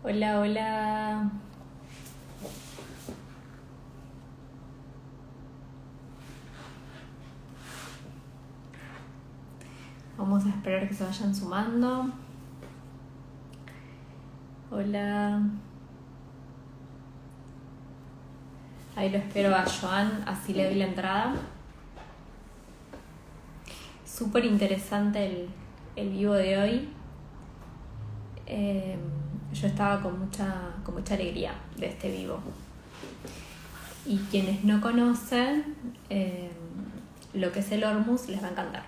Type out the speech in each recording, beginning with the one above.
Hola, hola. Vamos a esperar que se vayan sumando. Hola. Ahí lo espero a Joan, así le doy la entrada. Súper interesante el vivo de hoy. Eh, yo estaba con mucha alegría de este vivo. Y quienes no conocen lo que es el Hormuz les va a encantar.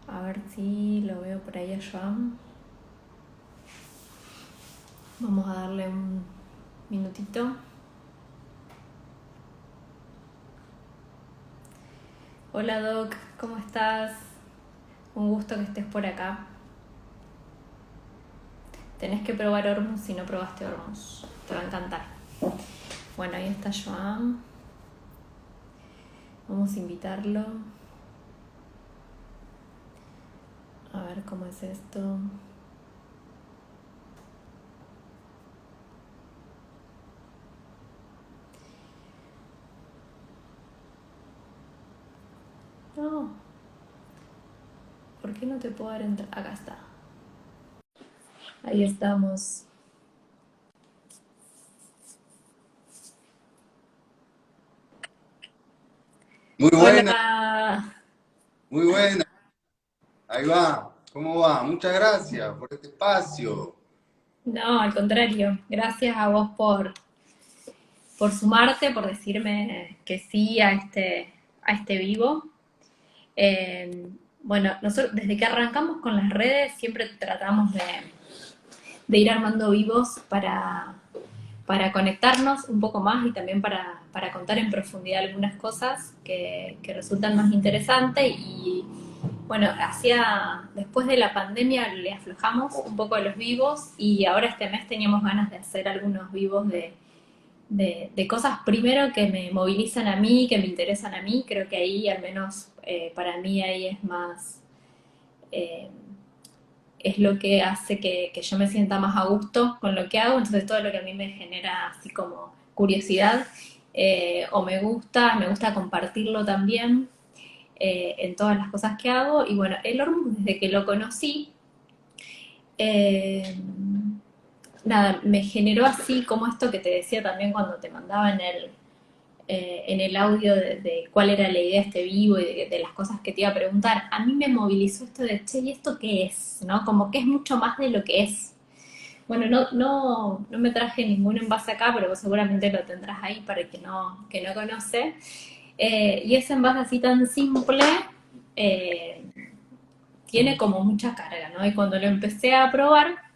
A ver si lo veo por ahí a Joan. Vamos a darle un minutito. Hola Doc, ¿cómo estás? Un gusto que estés por acá. Tenés que probar Hormuz si no probaste Hormuz. Te va a encantar. Bueno, ahí está Joan. Vamos a invitarlo. A ver cómo es esto. No, ¿por qué no te puedo dar entrar? Acá está. Ahí estamos. Muy buena, Hola. muy buena. Ahí va. ¿Cómo va? Muchas gracias por este espacio. No, al contrario. Gracias a vos por sumarte, por decirme que sí a este vivo. Eh, bueno, nosotros desde que arrancamos con las redes siempre tratamos de ir armando vivos para conectarnos un poco más y también para contar en profundidad algunas cosas que resultan más interesantes. Y bueno, después de la pandemia le aflojamos un poco a los vivos y ahora este mes teníamos ganas de hacer algunos vivos de cosas primero que me movilizan a mí, que me interesan a mí. Creo que ahí, al menos para mí, ahí es más, eh, es lo que hace que yo me sienta más a gusto con lo que hago. Entonces todo lo que a mí me genera así como curiosidad o me gusta compartirlo también en todas las cosas que hago. Y bueno, el Hormuz, desde que lo conocí, eh, nada, me generó así como esto que te decía también cuando te mandaba en el audio de cuál era la idea de este vivo y de las cosas que te iba a preguntar. A mí me movilizó esto de, che, ¿y esto qué es? ¿No? Como que es mucho más de lo que es. Bueno, no me traje ningún envase acá, pero vos seguramente lo tendrás ahí para el que no conoce. Y ese envase así tan simple eh, tiene como mucha carga, ¿no? Y cuando lo empecé a probar,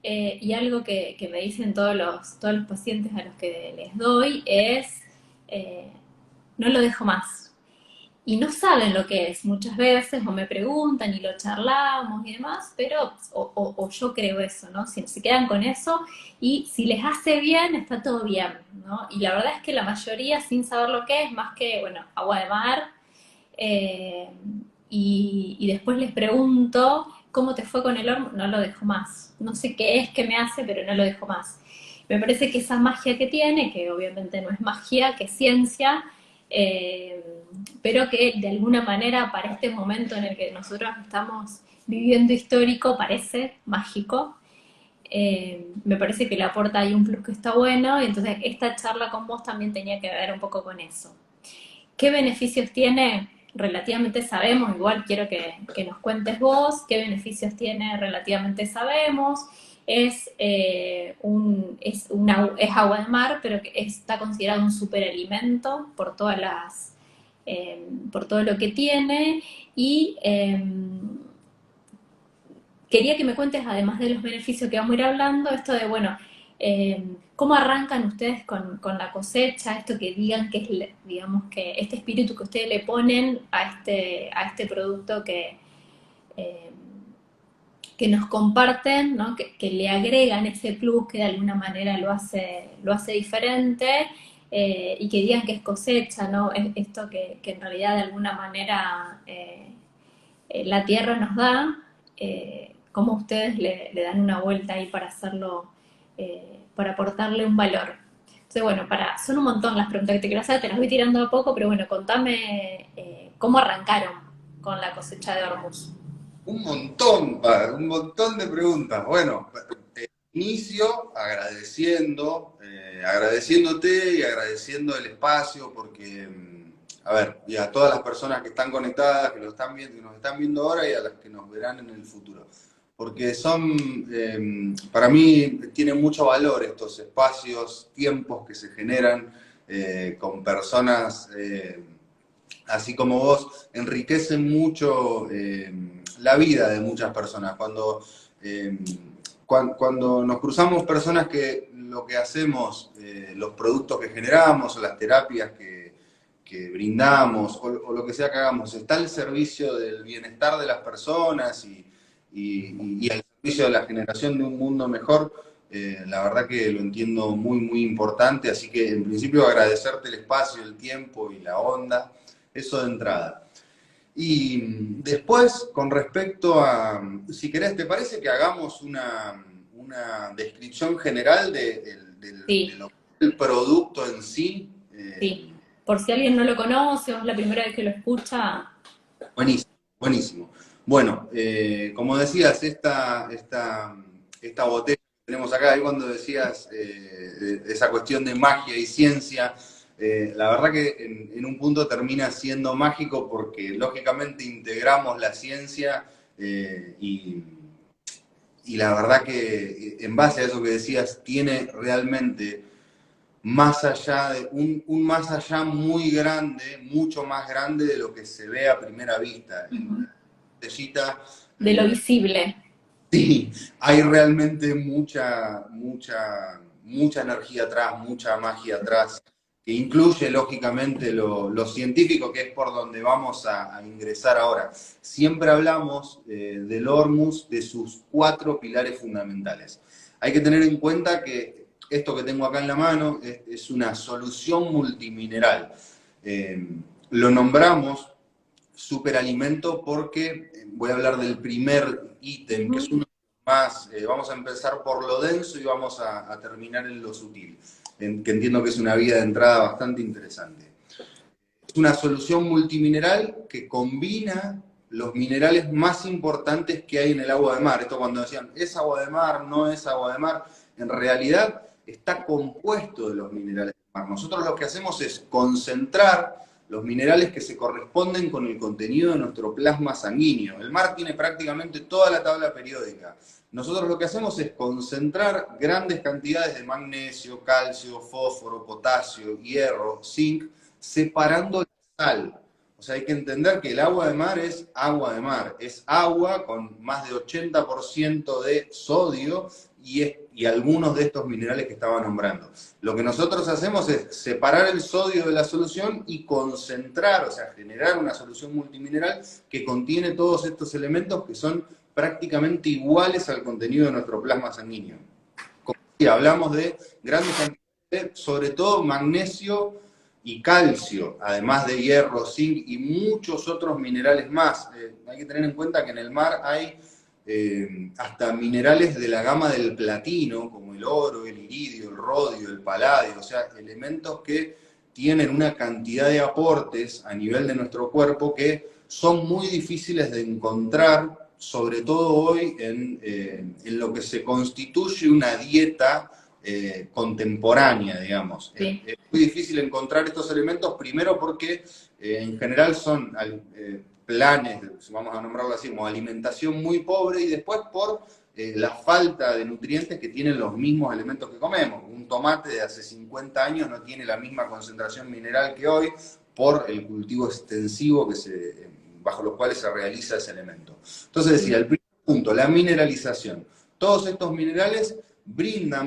y algo que me dicen todos los pacientes a los que les doy es, eh, no lo dejo más. Y no saben lo que es muchas veces, o me preguntan y lo charlamos y demás, pero, o yo creo eso, ¿no? Si se quedan con eso y si les hace bien, está todo bien, ¿no? Y la verdad es que la mayoría, sin saber lo que es, más que, bueno, agua de mar, eh, y después les pregunto, ¿cómo te fue con el horno? No lo dejo más. No sé qué es que me hace, pero no lo dejo más. Me parece que esa magia que tiene, que obviamente no es magia, que es ciencia, eh, pero que de alguna manera para este momento en el que nosotros estamos viviendo histórico parece mágico. Me parece que le aporta ahí un plus que está bueno, y entonces esta charla con vos también tenía que ver un poco con eso. ¿Qué beneficios tiene? Relativamente sabemos, igual quiero que nos cuentes vos, qué beneficios tiene relativamente sabemos. Es agua de mar, pero que está considerado un superalimento por por todo lo que tiene. Y quería que me cuentes, además de los beneficios que vamos a ir hablando, esto de, bueno, ¿cómo arrancan ustedes con la cosecha? Esto que digan que es, digamos, que este espíritu que ustedes le ponen a este producto eh, que nos comparten, ¿no? Que le agregan ese plus que de alguna manera lo hace diferente, y que digan que es cosecha, ¿no? Es esto que en realidad de alguna manera la tierra nos da. cómo ustedes le dan una vuelta ahí para hacerlo, para aportarle un valor. Entonces, bueno, son un montón las preguntas que te quiero hacer, te las voy tirando a poco, pero bueno, contame cómo arrancaron con la cosecha de Hormuz. Un montón de preguntas. Bueno, inicio agradeciéndote y agradeciendo el espacio porque, a ver, y a todas las personas que están conectadas, que lo están viendo, que nos están viendo ahora y a las que nos verán en el futuro. Porque para mí tienen mucho valor estos espacios, tiempos que se generan con personas así como vos, enriquecen mucho la vida de muchas personas. Eh, cuando nos cruzamos personas que lo que hacemos, los productos que generamos o las terapias que brindamos o lo que sea que hagamos, está al servicio del bienestar de las personas y al servicio de la generación de un mundo mejor, la verdad que lo entiendo muy, muy importante. Así que en principio agradecerte el espacio, el tiempo y la onda. Eso de entrada. Y después, con respecto a, si querés, ¿te parece que hagamos una descripción general de Sí, lo que es el producto en sí? sí. Por si alguien no lo conoce o es la primera vez que lo escucha, Buenísimo, buenísimo. Bueno, como decías, esta botella que tenemos acá, y cuando decías esa cuestión de magia y ciencia, la verdad que en un punto termina siendo mágico porque lógicamente integramos la ciencia y la verdad que en base a eso que decías, tiene realmente más allá de un más allá muy grande, mucho más grande de lo que se ve a primera vista. En la botellita, de lo visible. sí, hay realmente mucha energía atrás, mucha magia atrás, que incluye lógicamente lo científico, que es por donde vamos a ingresar ahora. Siempre hablamos del Hormuz, de sus 4 pilares fundamentales. Hay que tener en cuenta que esto que tengo acá en la mano es una solución multimineral. Lo nombramos superalimento porque voy a hablar del primer ítem, que es uno más, vamos a empezar por lo denso y vamos a terminar en lo sutil, que entiendo que es una vía de entrada bastante interesante. Es una solución multimineral que combina los minerales más importantes que hay en el agua de mar. Esto cuando decían, ¿es agua de mar? ¿No es agua de mar? En realidad está compuesto de los minerales del mar. Nosotros lo que hacemos es concentrar los minerales que se corresponden con el contenido de nuestro plasma sanguíneo. El mar tiene prácticamente toda la tabla periódica. Nosotros lo que hacemos es concentrar grandes cantidades de magnesio, calcio, fósforo, potasio, hierro, zinc, separando la sal. O sea, hay que entender que el agua de mar es agua de mar, es agua con más de 80% de sodio y algunos de estos minerales que estaba nombrando. Lo que nosotros hacemos es separar el sodio de la solución y concentrar, o sea, generar una solución multimineral que contiene todos estos elementos que son prácticamente iguales al contenido de nuestro plasma sanguíneo. Como decía, hablamos de grandes cantidades, sobre todo magnesio y calcio, además de hierro, zinc y muchos otros minerales más. Hay que tener en cuenta que en el mar hay hasta minerales de la gama del platino, como el oro, el iridio, el rodio, el paladio, o sea, elementos que tienen una cantidad de aportes a nivel de nuestro cuerpo que son muy difíciles de encontrar, sobre todo hoy en lo que se constituye una dieta contemporánea, digamos. Sí. Es muy difícil encontrar estos elementos, primero porque en general son planes, vamos a nombrarlo así, como alimentación muy pobre, y después por la falta de nutrientes que tienen los mismos elementos que comemos. Un tomate de hace 50 años no tiene la misma concentración mineral que hoy por el cultivo extensivo bajo los cuales se realiza ese elemento. Entonces decía, el primer punto, la mineralización. Todos estos minerales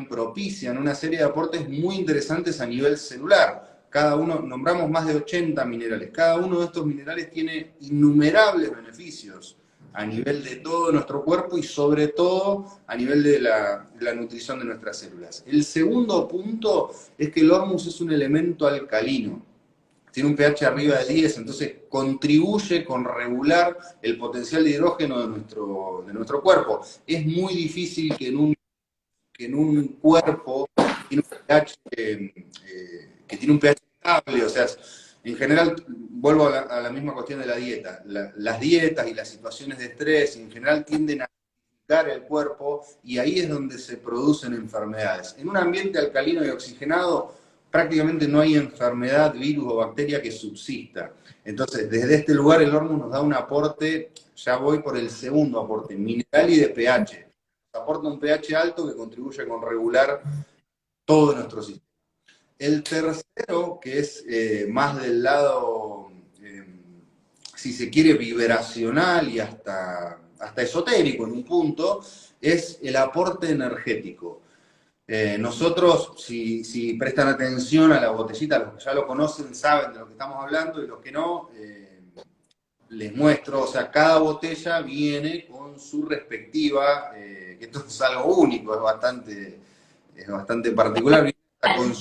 propician una serie de aportes muy interesantes a nivel celular. Cada uno, nombramos más de 80 minerales, cada uno de estos minerales tiene innumerables beneficios a nivel de todo nuestro cuerpo y sobre todo a nivel de la nutrición de nuestras células. El segundo punto es que el hormuz es un elemento alcalino. tiene un pH arriba de 10, entonces contribuye con regular el potencial de hidrógeno de nuestro cuerpo. Es muy difícil que en un cuerpo que tiene un pH, que tiene un pH estable, o sea, en general, vuelvo a la misma cuestión de la dieta. Las dietas y las situaciones de estrés en general tienden a acidificar el cuerpo y ahí es donde se producen enfermedades. En un ambiente alcalino y oxigenado, prácticamente no hay enfermedad, virus o bacteria que subsista. Entonces, desde este lugar el Hormuz nos da un aporte, ya voy por el segundo aporte, mineral y de pH. Nos aporta un pH alto que contribuye con regular todo nuestro sistema. El tercero, que es más del lado, si se quiere, vibracional y hasta esotérico en un punto, es el aporte energético. Nosotros, si prestan atención a la botellita, los que ya lo conocen saben de lo que estamos hablando, y los que no, les muestro, o sea, cada botella viene con su respectiva, que esto es algo único, es bastante particular, viene con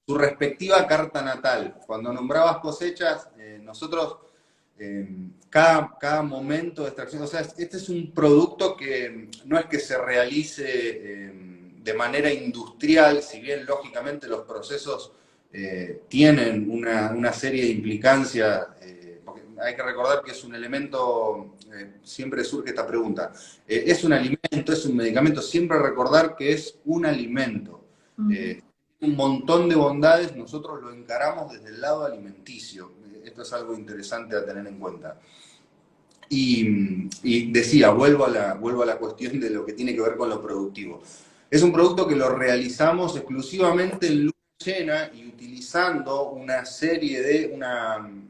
su respectiva carta natal. Cuando nombrabas cosechas, nosotros, cada momento de extracción, o sea, este es un producto que no es que se realice de manera industrial, si bien lógicamente los procesos tienen una serie de implicancias, porque hay que recordar que es un elemento, siempre surge esta pregunta, ¿es un alimento, es un medicamento? Siempre recordar que es un alimento. Un montón de bondades, nosotros lo encaramos desde el lado alimenticio. Esto es algo interesante a tener en cuenta. Y decía, vuelvo a la cuestión de lo que tiene que ver con lo productivo. Es un producto que lo realizamos exclusivamente en luna llena y utilizando una serie de,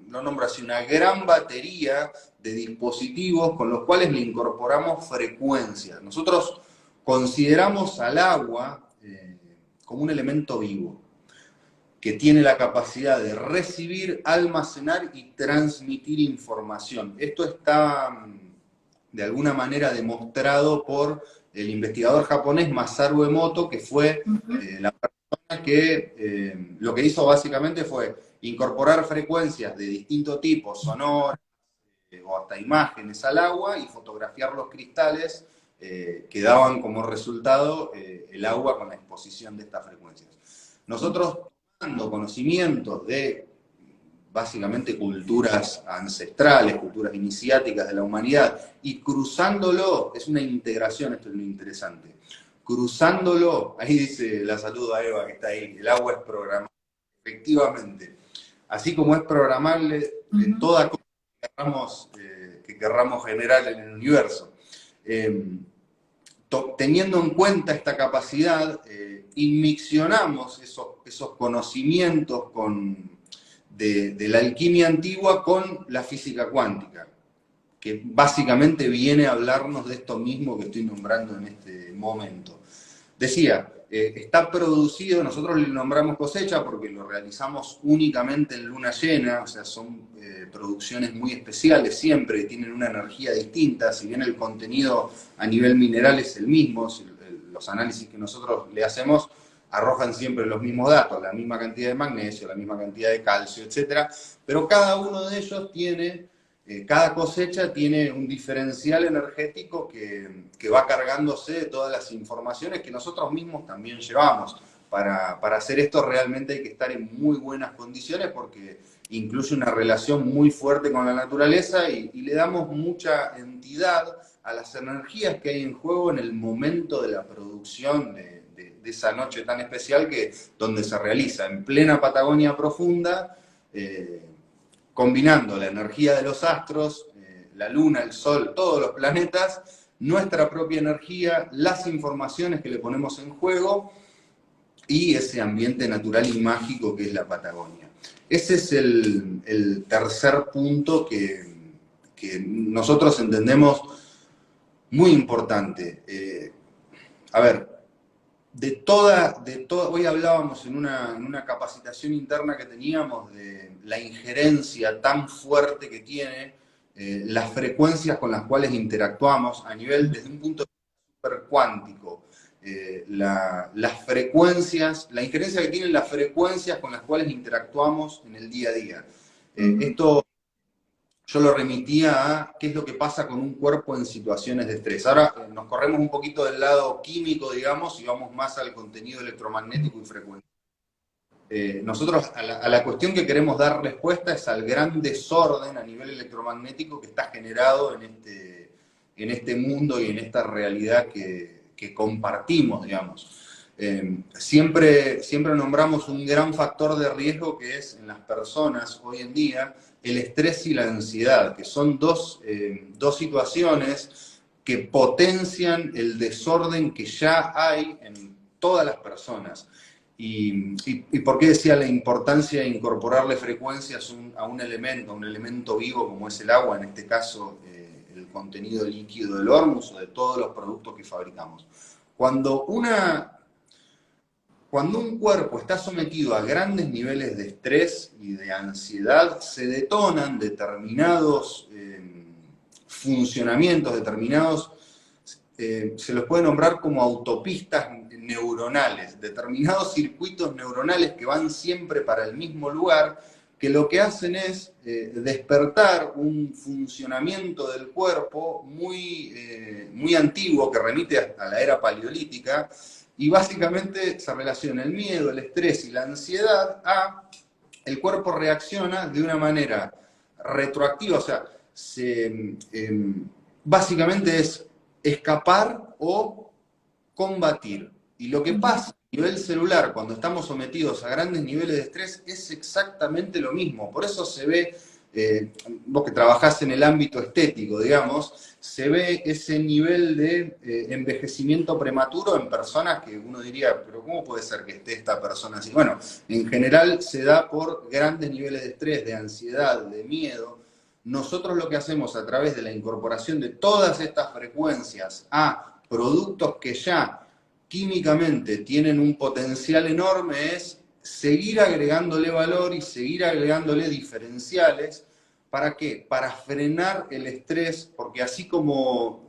lo nombro así, una gran batería de dispositivos con los cuales le incorporamos frecuencias. Nosotros consideramos al agua como un elemento vivo, que tiene la capacidad de recibir, almacenar y transmitir información. Esto está de alguna manera demostrado por el investigador japonés Masaru Emoto, que fue la persona que lo que hizo básicamente fue incorporar frecuencias de distinto tipo, sonoras o hasta imágenes al agua y fotografiar los cristales que daban como resultado el agua con la exposición de estas frecuencias. Nosotros, tomando conocimientos de básicamente culturas ancestrales, culturas iniciáticas de la humanidad, y cruzándolo, es una integración, esto es lo interesante, cruzándolo, ahí dice, la saludo a Eva que está ahí, el agua es programable, efectivamente, así como es programable toda cosa que querramos generar en el universo. Teniendo en cuenta esta capacidad, inmiccionamos esos conocimientos de la alquimia antigua con la física cuántica, que básicamente viene a hablarnos de esto mismo que estoy nombrando en este momento. Decía, está producido, nosotros le nombramos cosecha porque lo realizamos únicamente en luna llena, o sea, son producciones muy especiales siempre, tienen una energía distinta, si bien el contenido a nivel mineral es el mismo, los análisis que nosotros le hacemos arrojan siempre los mismos datos, la misma cantidad de magnesio, la misma cantidad de calcio, etc. Pero cada uno de ellos tiene, cada cosecha tiene un diferencial energético que va cargándose de todas las informaciones que nosotros mismos también llevamos. Para hacer esto realmente hay que estar en muy buenas condiciones porque incluye una relación muy fuerte con la naturaleza y le damos mucha entidad a las energías que hay en juego en el momento de la producción de esa noche tan especial donde se realiza en plena Patagonia profunda, combinando la energía de los astros, la luna, el sol, todos los planetas, nuestra propia energía, las informaciones que le ponemos en juego y ese ambiente natural y mágico que es la Patagonia. Ese es el tercer punto que nosotros entendemos muy importante. A ver, hoy hablábamos en una capacitación interna que teníamos de la injerencia tan fuerte que tiene las frecuencias con las cuales interactuamos a nivel, desde un punto de vista super cuántico. las frecuencias, la injerencia que tienen las frecuencias con las cuales interactuamos en el día a día. Esto yo lo remitía a qué es lo que pasa con un cuerpo en situaciones de estrés. Ahora nos corremos un poquito del lado químico, digamos, y vamos más al contenido electromagnético y frecuencia. Nosotros a la cuestión que queremos dar respuesta es al gran desorden a nivel electromagnético que está generado en este mundo y en esta realidad que compartimos, digamos. Siempre nombramos un gran factor de riesgo que es en las personas hoy en día el estrés y la ansiedad, que son dos situaciones que potencian el desorden que ya hay en todas las personas. ¿Y por qué decía la importancia de incorporarle frecuencias a un elemento vivo como es el agua, en este caso el contenido líquido del hormus o de todos los productos que fabricamos? Cuando un cuerpo está sometido a grandes niveles de estrés y de ansiedad, se detonan determinados funcionamientos, se los puede nombrar como autopistas neuronales, determinados circuitos neuronales que van siempre para el mismo lugar, que lo que hacen es despertar un funcionamiento del cuerpo muy antiguo que remite a la era paleolítica, y básicamente se relaciona el miedo, el estrés y la ansiedad a el cuerpo reacciona de una manera retroactiva, o sea, básicamente es escapar o combatir. Y lo que pasa a nivel celular cuando estamos sometidos a grandes niveles de estrés es exactamente lo mismo. Por eso se ve, vos que trabajás en el ámbito estético, digamos, se ve ese nivel de envejecimiento prematuro en personas que uno diría, pero ¿cómo puede ser que esté esta persona así? Bueno, en general se da por grandes niveles de estrés, de ansiedad, de miedo. Nosotros lo que hacemos a través de la incorporación de todas estas frecuencias a productos que ya químicamente tienen un potencial enorme es seguir agregándole valor y seguir agregándole diferenciales. ¿Para qué? Para frenar el estrés, porque así como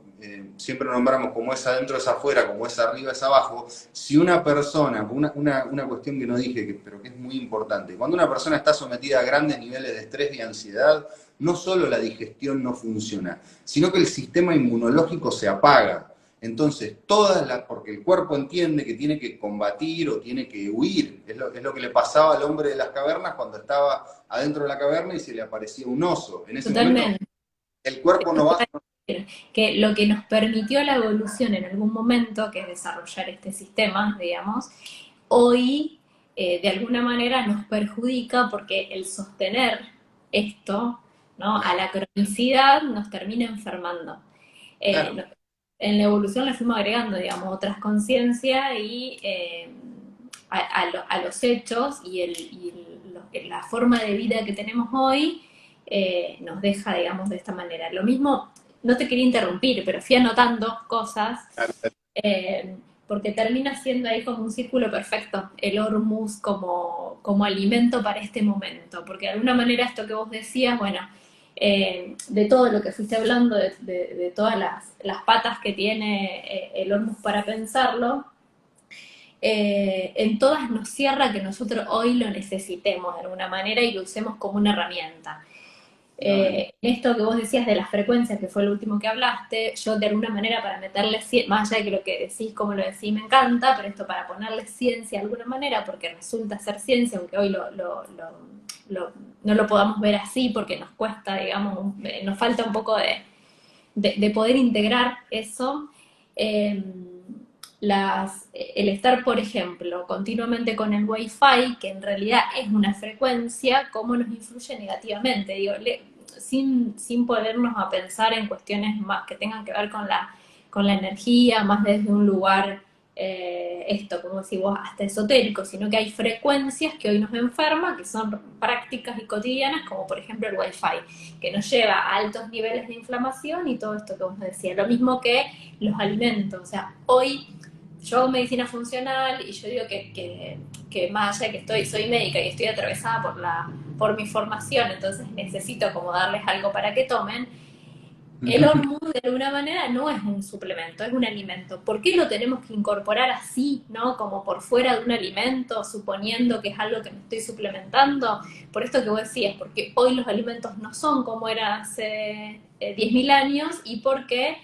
siempre nombramos como es adentro es afuera, como es arriba es abajo, si una persona, una cuestión que no dije, pero que es muy importante, cuando una persona está sometida a grandes niveles de estrés y ansiedad, no solo la digestión no funciona, sino que el sistema inmunológico se apaga. Entonces, porque el cuerpo entiende que tiene que combatir o tiene que huir. Es lo que le pasaba al hombre de las cavernas cuando estaba adentro de la caverna y se le aparecía un oso. En ese momento, Totalmente. el cuerpo no va. Que lo que nos permitió la evolución en algún momento, que es desarrollar este sistema, digamos, hoy de alguna manera nos perjudica porque el sostener esto, ¿no? A la cronicidad nos termina enfermando. Claro. En la evolución le fuimos agregando, digamos, otras conciencias y a los hechos la forma de vida que tenemos hoy nos deja, digamos, de esta manera. Lo mismo, no te quería interrumpir, pero fui anotando cosas eh, porque termina siendo ahí como un círculo perfecto, el hormus como alimento para este momento, porque de alguna manera esto que vos decías, bueno, de todo lo que fuiste hablando, de todas las patas que tiene el hormus para pensarlo, en todas nos cierra que nosotros hoy lo necesitemos de alguna manera y lo usemos como una herramienta. Esto que vos decías de las frecuencias, que fue el último que hablaste, yo de alguna manera para meterle, más allá de que lo que decís, como lo decís, me encanta, pero esto para ponerle ciencia de alguna manera, porque resulta ser ciencia, aunque hoy no lo podamos ver así, porque nos cuesta, digamos, nos falta un poco de poder integrar eso. El estar, por ejemplo, continuamente con el Wi-Fi, que en realidad es una frecuencia, cómo nos influye negativamente, digo, sin ponernos a pensar en cuestiones más que tengan que ver con la energía, más desde un lugar, como decís vos, hasta esotérico, sino que hay frecuencias que hoy nos enferman, que son prácticas y cotidianas, como por ejemplo el Wi-Fi, que nos lleva a altos niveles de inflamación y todo esto que vos decías, lo mismo que los alimentos, o sea, hoy yo hago medicina funcional y yo digo que más allá de que soy médica y estoy atravesada por mi formación, entonces necesito como darles algo para que tomen. el hormuz de alguna manera no es un suplemento, es un alimento. ¿Por qué lo tenemos que incorporar así, ¿no? Como por fuera de un alimento, suponiendo que es algo que me estoy suplementando? Por esto que vos decías, porque hoy los alimentos no son como eran hace 10.000 años y porque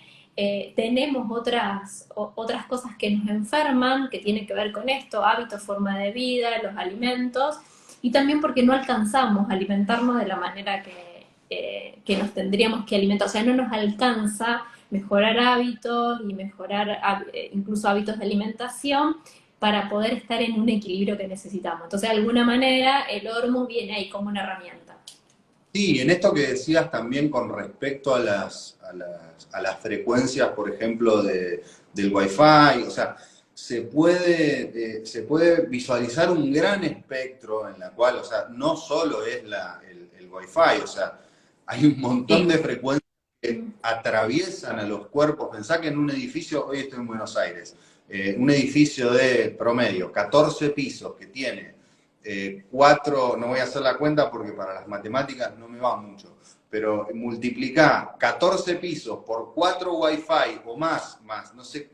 tenemos otras cosas que nos enferman, que tienen que ver con esto, hábitos, forma de vida, los alimentos, y también porque no alcanzamos a alimentarnos de la manera que nos tendríamos que alimentar. O sea, no nos alcanza mejorar hábitos y mejorar incluso hábitos de alimentación para poder estar en un equilibrio que necesitamos. Entonces, de alguna manera, el hormuz viene ahí como una herramienta. Sí, en esto que decías también con respecto a las frecuencias, por ejemplo, del Wi-Fi, o sea, se puede visualizar un gran espectro en la cual, o sea, no solo es el Wi-Fi, o sea, hay un montón Sí. de frecuencias que atraviesan a los cuerpos. Pensá que en un edificio, hoy estoy en Buenos Aires, un edificio de promedio, 14 pisos que tiene cuatro, no voy a hacer la cuenta porque para las matemáticas no me va mucho, pero multiplicá 14 pisos por 4 Wi-Fi o más, no sé,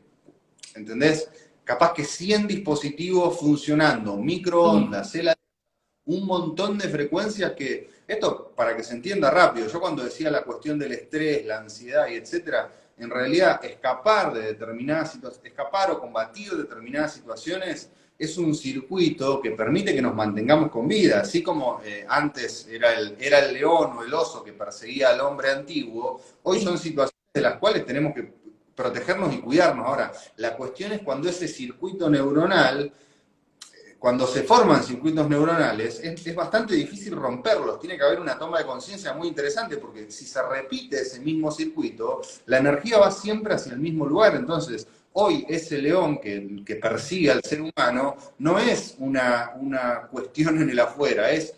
¿entendés? Capaz que 100 dispositivos funcionando, Sí. microondas, un montón de frecuencias que, esto para que se entienda rápido, yo cuando decía la cuestión del estrés, la ansiedad y etcétera, en realidad escapar de determinadas situaciones, escapar o combatir determinadas situaciones es un circuito que permite que nos mantengamos con vida, así como antes era el león o el oso que perseguía al hombre antiguo, hoy son Sí. situaciones de las cuales tenemos que protegernos y cuidarnos. Ahora, la cuestión es cuando ese circuito neuronal cuando se forman circuitos neuronales, es bastante difícil romperlos. Tiene que haber una toma de conciencia muy interesante, porque si se repite ese mismo circuito, la energía va siempre hacia el mismo lugar. Entonces, hoy ese león que persigue al ser humano no es una cuestión en el afuera, es,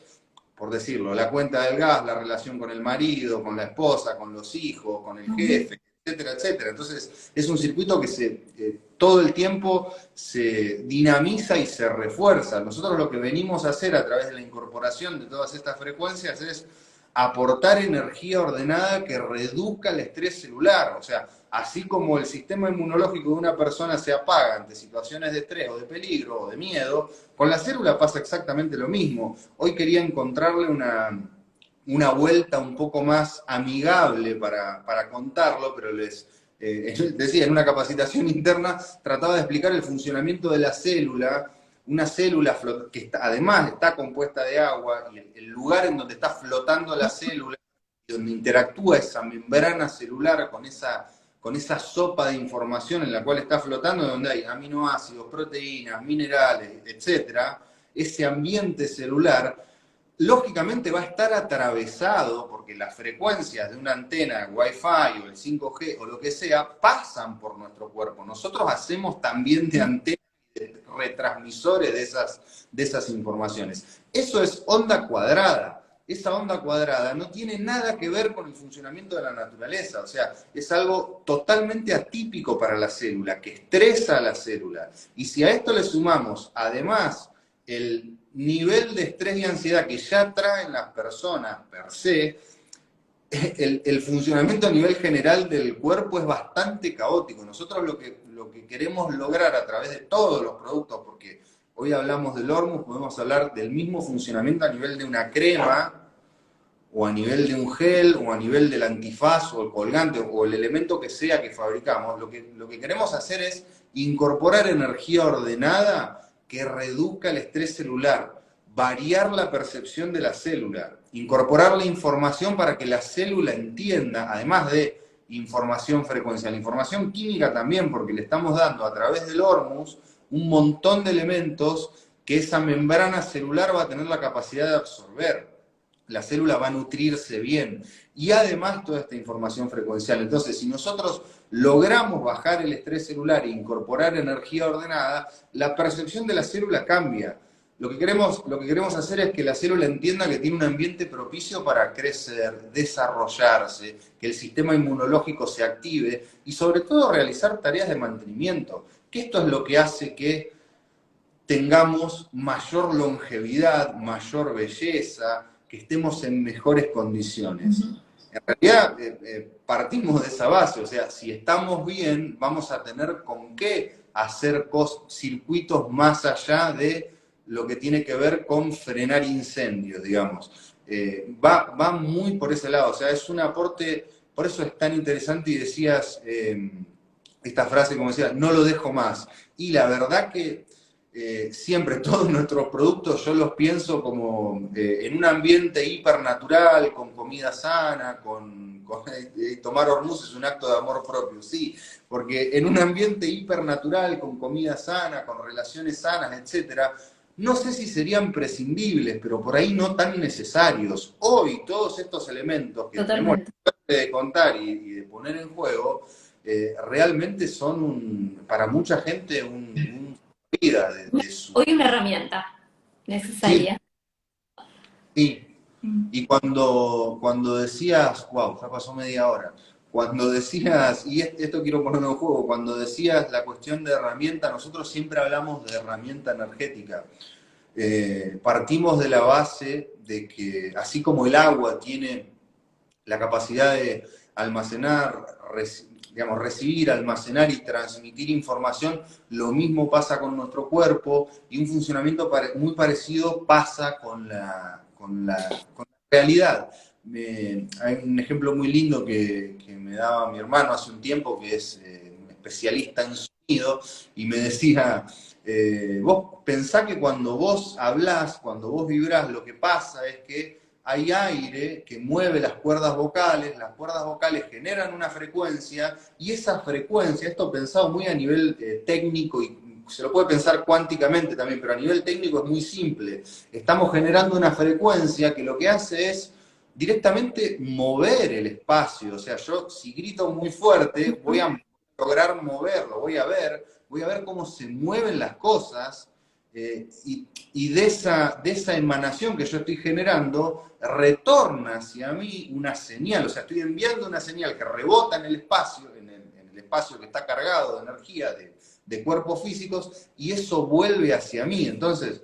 por decirlo, la cuenta del gas, la relación con el marido, con la esposa, con los hijos, con el Ujú. jefe, etcétera, etcétera. Entonces, es un circuito que todo el tiempo se dinamiza y se refuerza. Nosotros lo que venimos a hacer a través de la incorporación de todas estas frecuencias es aportar energía ordenada que reduzca el estrés celular. O sea, así como el sistema inmunológico de una persona se apaga ante situaciones de estrés o de peligro o de miedo, con la célula pasa exactamente lo mismo. Hoy quería encontrarle una vuelta un poco más amigable para contarlo, pero decía, en una capacitación interna trataba de explicar el funcionamiento de la célula, una célula que además está compuesta de agua, y el lugar en donde está flotando la célula, donde interactúa esa membrana celular con esa sopa de información en la cual está flotando, donde hay aminoácidos, proteínas, minerales, etcétera, ese ambiente celular lógicamente va a estar atravesado porque las frecuencias de una antena Wi-Fi o el 5G o lo que sea pasan por nuestro cuerpo. Nosotros hacemos también de antenas, de retransmisores de esas informaciones. Eso es onda cuadrada. Esa onda cuadrada no tiene nada que ver con el funcionamiento de la naturaleza, o sea, es algo totalmente atípico para la célula, que estresa a la célula. Y si a esto le sumamos, además, el nivel de estrés y ansiedad que ya traen las personas per se, el funcionamiento a nivel general del cuerpo es bastante caótico. Nosotros lo que queremos lograr a través de todos los productos, porque hoy hablamos del hormuz, podemos hablar del mismo funcionamiento a nivel de una crema, o a nivel de un gel, o a nivel del antifaz, o el colgante, o el elemento que sea que fabricamos. Lo que queremos hacer es incorporar energía ordenada que reduzca el estrés celular, variar la percepción de la célula, incorporar la información para que la célula entienda, además de información frecuencial, información química también, porque le estamos dando a través del hormuz un montón de elementos que esa membrana celular va a tener la capacidad de absorber. La célula va a nutrirse bien. Y además toda esta información frecuencial. Entonces, si nosotros logramos bajar el estrés celular e incorporar energía ordenada, la percepción de la célula cambia. Lo que queremos hacer es que la célula entienda que tiene un ambiente propicio para crecer, desarrollarse, que el sistema inmunológico se active y sobre todo realizar tareas de mantenimiento, que esto es lo que hace que tengamos mayor longevidad, mayor belleza, que estemos en mejores condiciones. En realidad partimos de esa base, o sea, si estamos bien, vamos a tener con qué hacer circuitos más allá de lo que tiene que ver con frenar incendios, digamos. Va muy por ese lado, o sea, es un aporte, por eso es tan interesante y decías esta frase, como decía, no lo dejo más. Y la verdad que siempre todos nuestros productos yo los pienso como en un ambiente hipernatural, con comida sana, tomar hormuz es un acto de amor propio, sí, porque en un ambiente hipernatural, con comida sana, con relaciones sanas, etcétera, no sé si serían prescindibles, pero por ahí no tan necesarios. Hoy todos estos elementos que tenemos Totalmente. de contar y de poner en juego, realmente son para mucha gente un vida de su... Hoy una herramienta Sí, necesaria. sí. Mm. Y cuando decías, wow, ya pasó media hora, cuando decías, y esto quiero ponerlo en juego, cuando decías la cuestión de herramienta, nosotros siempre hablamos de herramienta energética. Partimos de la base de que así como el agua tiene la capacidad de almacenar, digamos, recibir, almacenar y transmitir información, lo mismo pasa con nuestro cuerpo y un funcionamiento muy parecido pasa con la realidad. Hay un ejemplo muy lindo que me daba mi hermano hace un tiempo, que es un especialista en sonido, y me decía, vos pensá que cuando vos hablás, cuando vos vibrás, lo que pasa es que hay aire que mueve las cuerdas vocales generan una frecuencia, y esa frecuencia, esto pensado muy a nivel técnico, y se lo puede pensar cuánticamente también, pero a nivel técnico es muy simple. Estamos generando una frecuencia que lo que hace es directamente mover el espacio. O sea, yo si grito muy fuerte, voy a lograr moverlo, voy a ver cómo se mueven las cosas, y de esa emanación que yo estoy generando, retorna hacia mí una señal, o sea, estoy enviando una señal que rebota en el espacio, en el espacio que está cargado de energía de cuerpos físicos, y eso vuelve hacia mí. Entonces,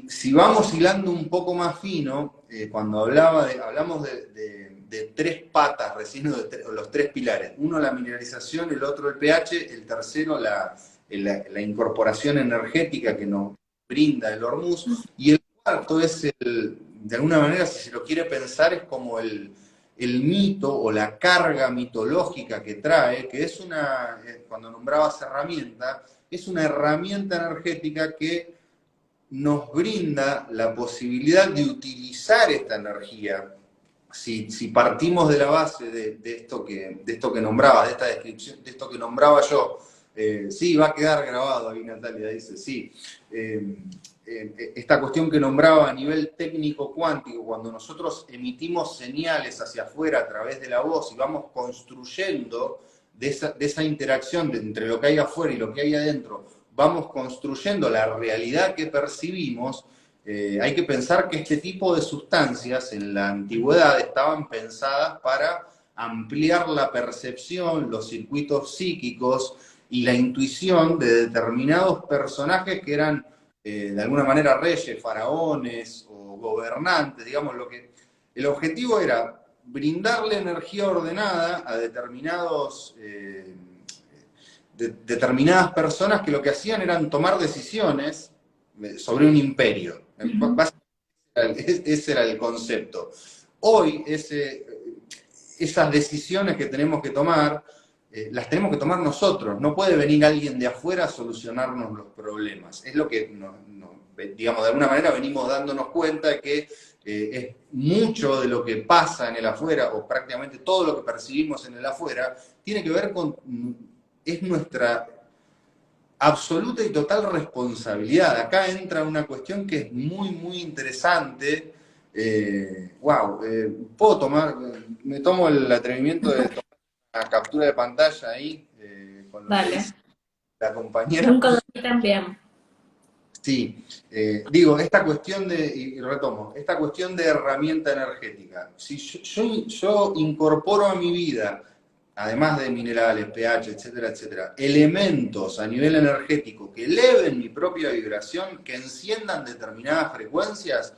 si vamos hilando un poco más fino, cuando hablamos de tres patas recién, los tres pilares, uno la mineralización, el otro el pH, el tercero la incorporación energética que nos brinda el hormuz, y el cuarto es de alguna manera, si se lo quiere pensar, es como el mito o la carga mitológica que trae, que es cuando nombrabas herramienta, es una herramienta energética que nos brinda la posibilidad de utilizar esta energía. Si partimos de la base de esto que nombraba, de esta descripción, de esto que nombraba yo, sí, va a quedar grabado ahí, Natalia dice, sí. Esta cuestión que nombraba a nivel técnico cuántico, cuando nosotros emitimos señales hacia afuera a través de la voz y vamos construyendo de esa interacción entre lo que hay afuera y lo que hay adentro, vamos construyendo la realidad que percibimos. Hay que pensar que este tipo de sustancias en la antigüedad estaban pensadas para ampliar la percepción, los circuitos psíquicos y la intuición de determinados personajes que eran de alguna manera reyes, faraones o gobernantes, digamos, el objetivo era brindarle energía ordenada a determinadas personas que lo que hacían eran tomar decisiones sobre un imperio. Ese era el concepto. Hoy esas decisiones que tenemos que tomar, las tenemos que tomar nosotros. No puede venir alguien de afuera a solucionarnos los problemas. Es lo que, digamos, de alguna manera venimos dándonos cuenta de que es mucho de lo que pasa en el afuera, o prácticamente todo lo que percibimos en el afuera, tiene que ver es nuestra absoluta y total responsabilidad. Acá entra una cuestión que es muy, muy interesante. Puedo me tomo el atrevimiento de tomar una captura de pantalla ahí, con lo que Vale. dice la compañera. Nunca dormí tan bien. Sí, digo, esta cuestión y retomo, esta cuestión de herramienta energética. Si yo incorporo a mi vida, además de minerales, pH, etcétera, etcétera, elementos a nivel energético que eleven mi propia vibración, que enciendan determinadas frecuencias,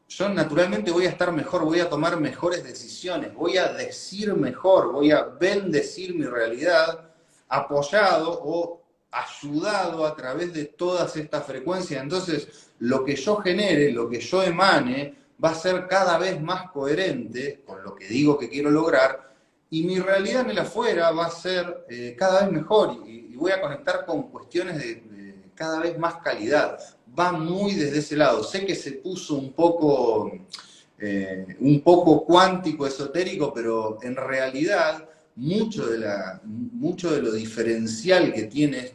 yo naturalmente voy a estar mejor, voy a tomar mejores decisiones, voy a decir mejor, voy a bendecir mi realidad apoyado o ayudado a través de todas estas frecuencias. Entonces, lo que yo genere, lo que yo emane, va a ser cada vez más coherente con lo que digo que quiero lograr y mi realidad en el afuera va a ser cada vez mejor y voy a conectar con cuestiones de cada vez más calidad. Va muy desde ese lado. Sé que se puso un poco cuántico, esotérico, pero en realidad mucho de lo diferencial que tiene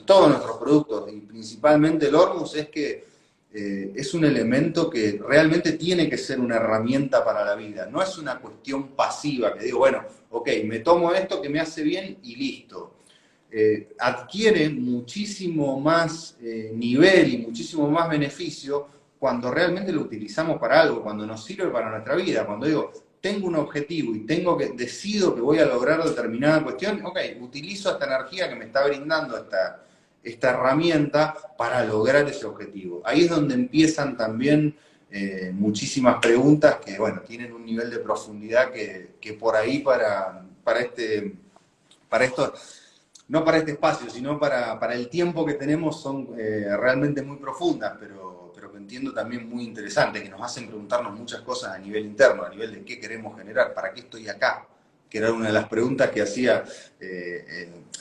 todos nuestros productos y principalmente el Hormuz es que es un elemento que realmente tiene que ser una herramienta para la vida. No es una cuestión pasiva que digo, bueno, ok, me tomo esto que me hace bien y listo. Adquiere muchísimo más nivel y muchísimo más beneficio cuando realmente lo utilizamos para algo, cuando nos sirve para nuestra vida, cuando digo, tengo un objetivo y decido que voy a lograr determinada cuestión, ok, utilizo esta energía que me está brindando esta herramienta para lograr ese objetivo. Ahí es donde empiezan también muchísimas preguntas que, bueno, tienen un nivel de profundidad que por ahí para esto, no para este espacio, sino para el tiempo que tenemos son realmente muy profundas, pero que entiendo también muy interesantes, que nos hacen preguntarnos muchas cosas a nivel interno, a nivel de qué queremos generar, para qué estoy acá, que era una de las preguntas que hacía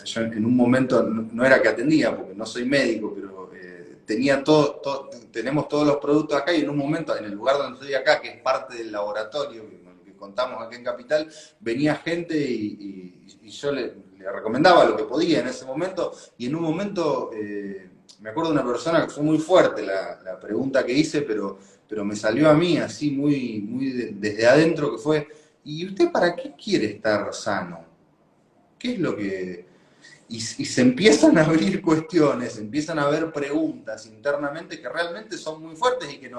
yo en un momento, no era que atendía, porque no soy médico, pero tenemos todos los productos acá y en un momento, en el lugar donde estoy acá, que es parte del laboratorio que contamos acá en Capital, venía gente y yo le recomendaba lo que podía en ese momento, y en un momento me acuerdo de una persona que fue muy fuerte la pregunta que hice, pero me salió a mí así muy desde adentro, que fue, ¿y usted para qué quiere estar sano? ¿Qué es lo que...? Y se empiezan a abrir cuestiones, se empiezan a haber preguntas internamente que realmente son muy fuertes y que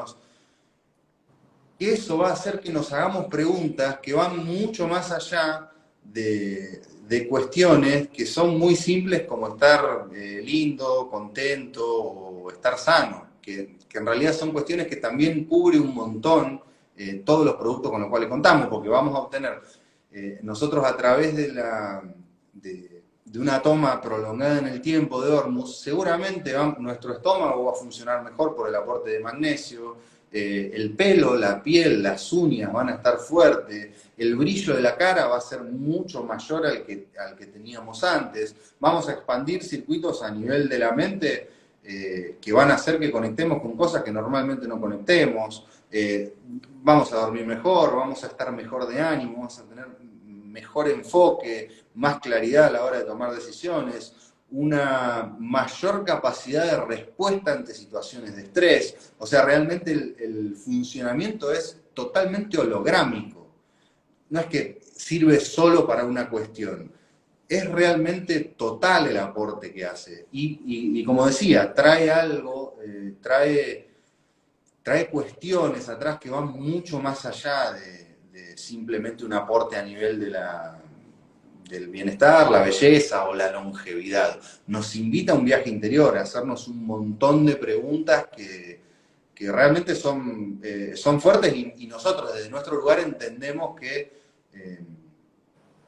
eso va a hacer que nos hagamos preguntas que van mucho más allá de cuestiones que son muy simples como estar lindo, contento o estar sano, que en realidad son cuestiones que también cubre un montón todos los productos con los cuales contamos, porque vamos a obtener nosotros a través de una toma prolongada en el tiempo de Hormuz, seguramente nuestro estómago va a funcionar mejor por el aporte de magnesio, el pelo, la piel, las uñas van a estar fuertes, el brillo de la cara va a ser mucho mayor al que teníamos antes, vamos a expandir circuitos a nivel de la mente que van a hacer que conectemos con cosas que normalmente no conectemos, vamos a dormir mejor, vamos a estar mejor de ánimo, vamos a tener mejor enfoque, más claridad a la hora de tomar decisiones, una mayor capacidad de respuesta ante situaciones de estrés. O sea, realmente el funcionamiento es totalmente holográmico. No es que sirve solo para una cuestión. Es realmente total el aporte que hace. Y como decía, trae algo, trae cuestiones atrás que van mucho más allá de simplemente un aporte a nivel del bienestar, la belleza o la longevidad. Nos invita a un viaje interior, a hacernos un montón de preguntas que realmente son fuertes y nosotros desde nuestro lugar entendemos que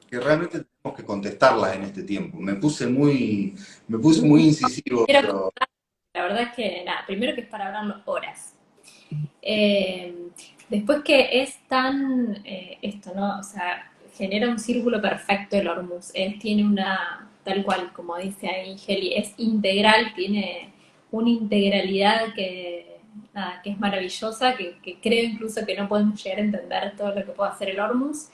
realmente tenemos que contestarlas en este tiempo. Me puse muy incisivo, Quiero pero contar, la verdad es que, nada, primero que es para hablarnos horas. Eh, Después que es tan, esto, ¿no? O sea, genera un círculo perfecto el Hormuz. Tiene una, tal cual, como dice ahí Heli, es integral, tiene una integralidad que, nada, que es maravillosa, que creo incluso que no podemos llegar a entender todo lo que puede hacer el Hormuz.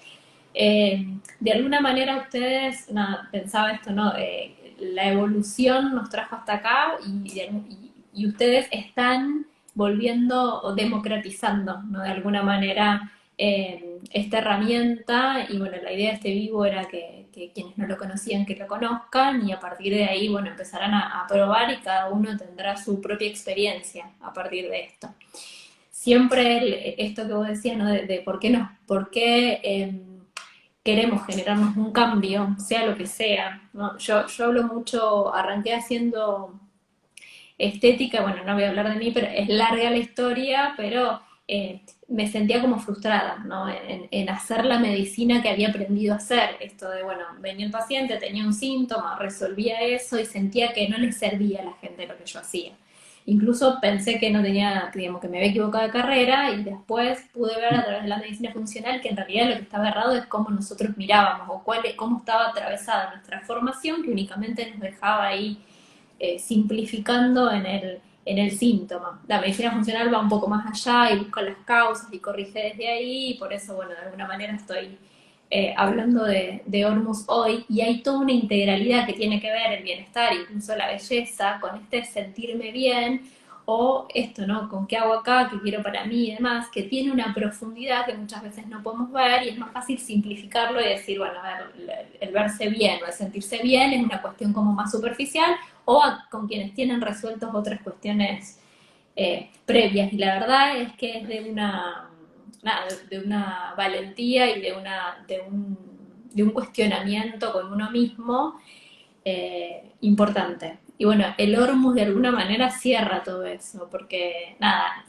De alguna manera ustedes, nada, pensaba esto, ¿no? La evolución nos trajo hasta acá y ustedes están volviendo o democratizando, ¿no? De alguna manera esta herramienta y bueno, la idea de este vivo era que quienes no lo conocían que lo conozcan y a partir de ahí, bueno, empezarán a probar y cada uno tendrá su propia experiencia a partir de esto. Siempre esto que vos decías, ¿no? De por qué no, por qué queremos generarnos un cambio, sea lo que sea, ¿no? Yo hablo mucho, arranqué haciendo estética, bueno, no voy a hablar de mí, pero es larga la historia, pero me sentía como frustrada, ¿no? En hacer la medicina que había aprendido a hacer. Esto de, bueno, venía el paciente, tenía un síntoma, resolvía eso y sentía que no le servía a la gente lo que yo hacía. Incluso pensé que no tenía, digamos, que me había equivocado de carrera y después pude ver a través de la medicina funcional que en realidad lo que estaba errado es cómo nosotros mirábamos o cómo estaba atravesada nuestra formación que únicamente nos dejaba ahí simplificando en el síntoma. La medicina funcional va un poco más allá y busca las causas y corrige desde ahí, y por eso, bueno, de alguna manera estoy hablando de Hormuz hoy, y hay toda una integralidad que tiene que ver el bienestar, incluso la belleza, con este sentirme bien, o esto, ¿no? Con qué hago acá, qué quiero para mí y demás, que tiene una profundidad que muchas veces no podemos ver, y es más fácil simplificarlo y decir, bueno, a ver, el verse bien o el sentirse bien es una cuestión como más superficial, o con quienes tienen resueltos otras cuestiones previas. Y la verdad es que es nada, de una valentía y de un cuestionamiento con uno mismo importante. Y bueno, el Hormuz de alguna manera cierra todo eso, porque nada,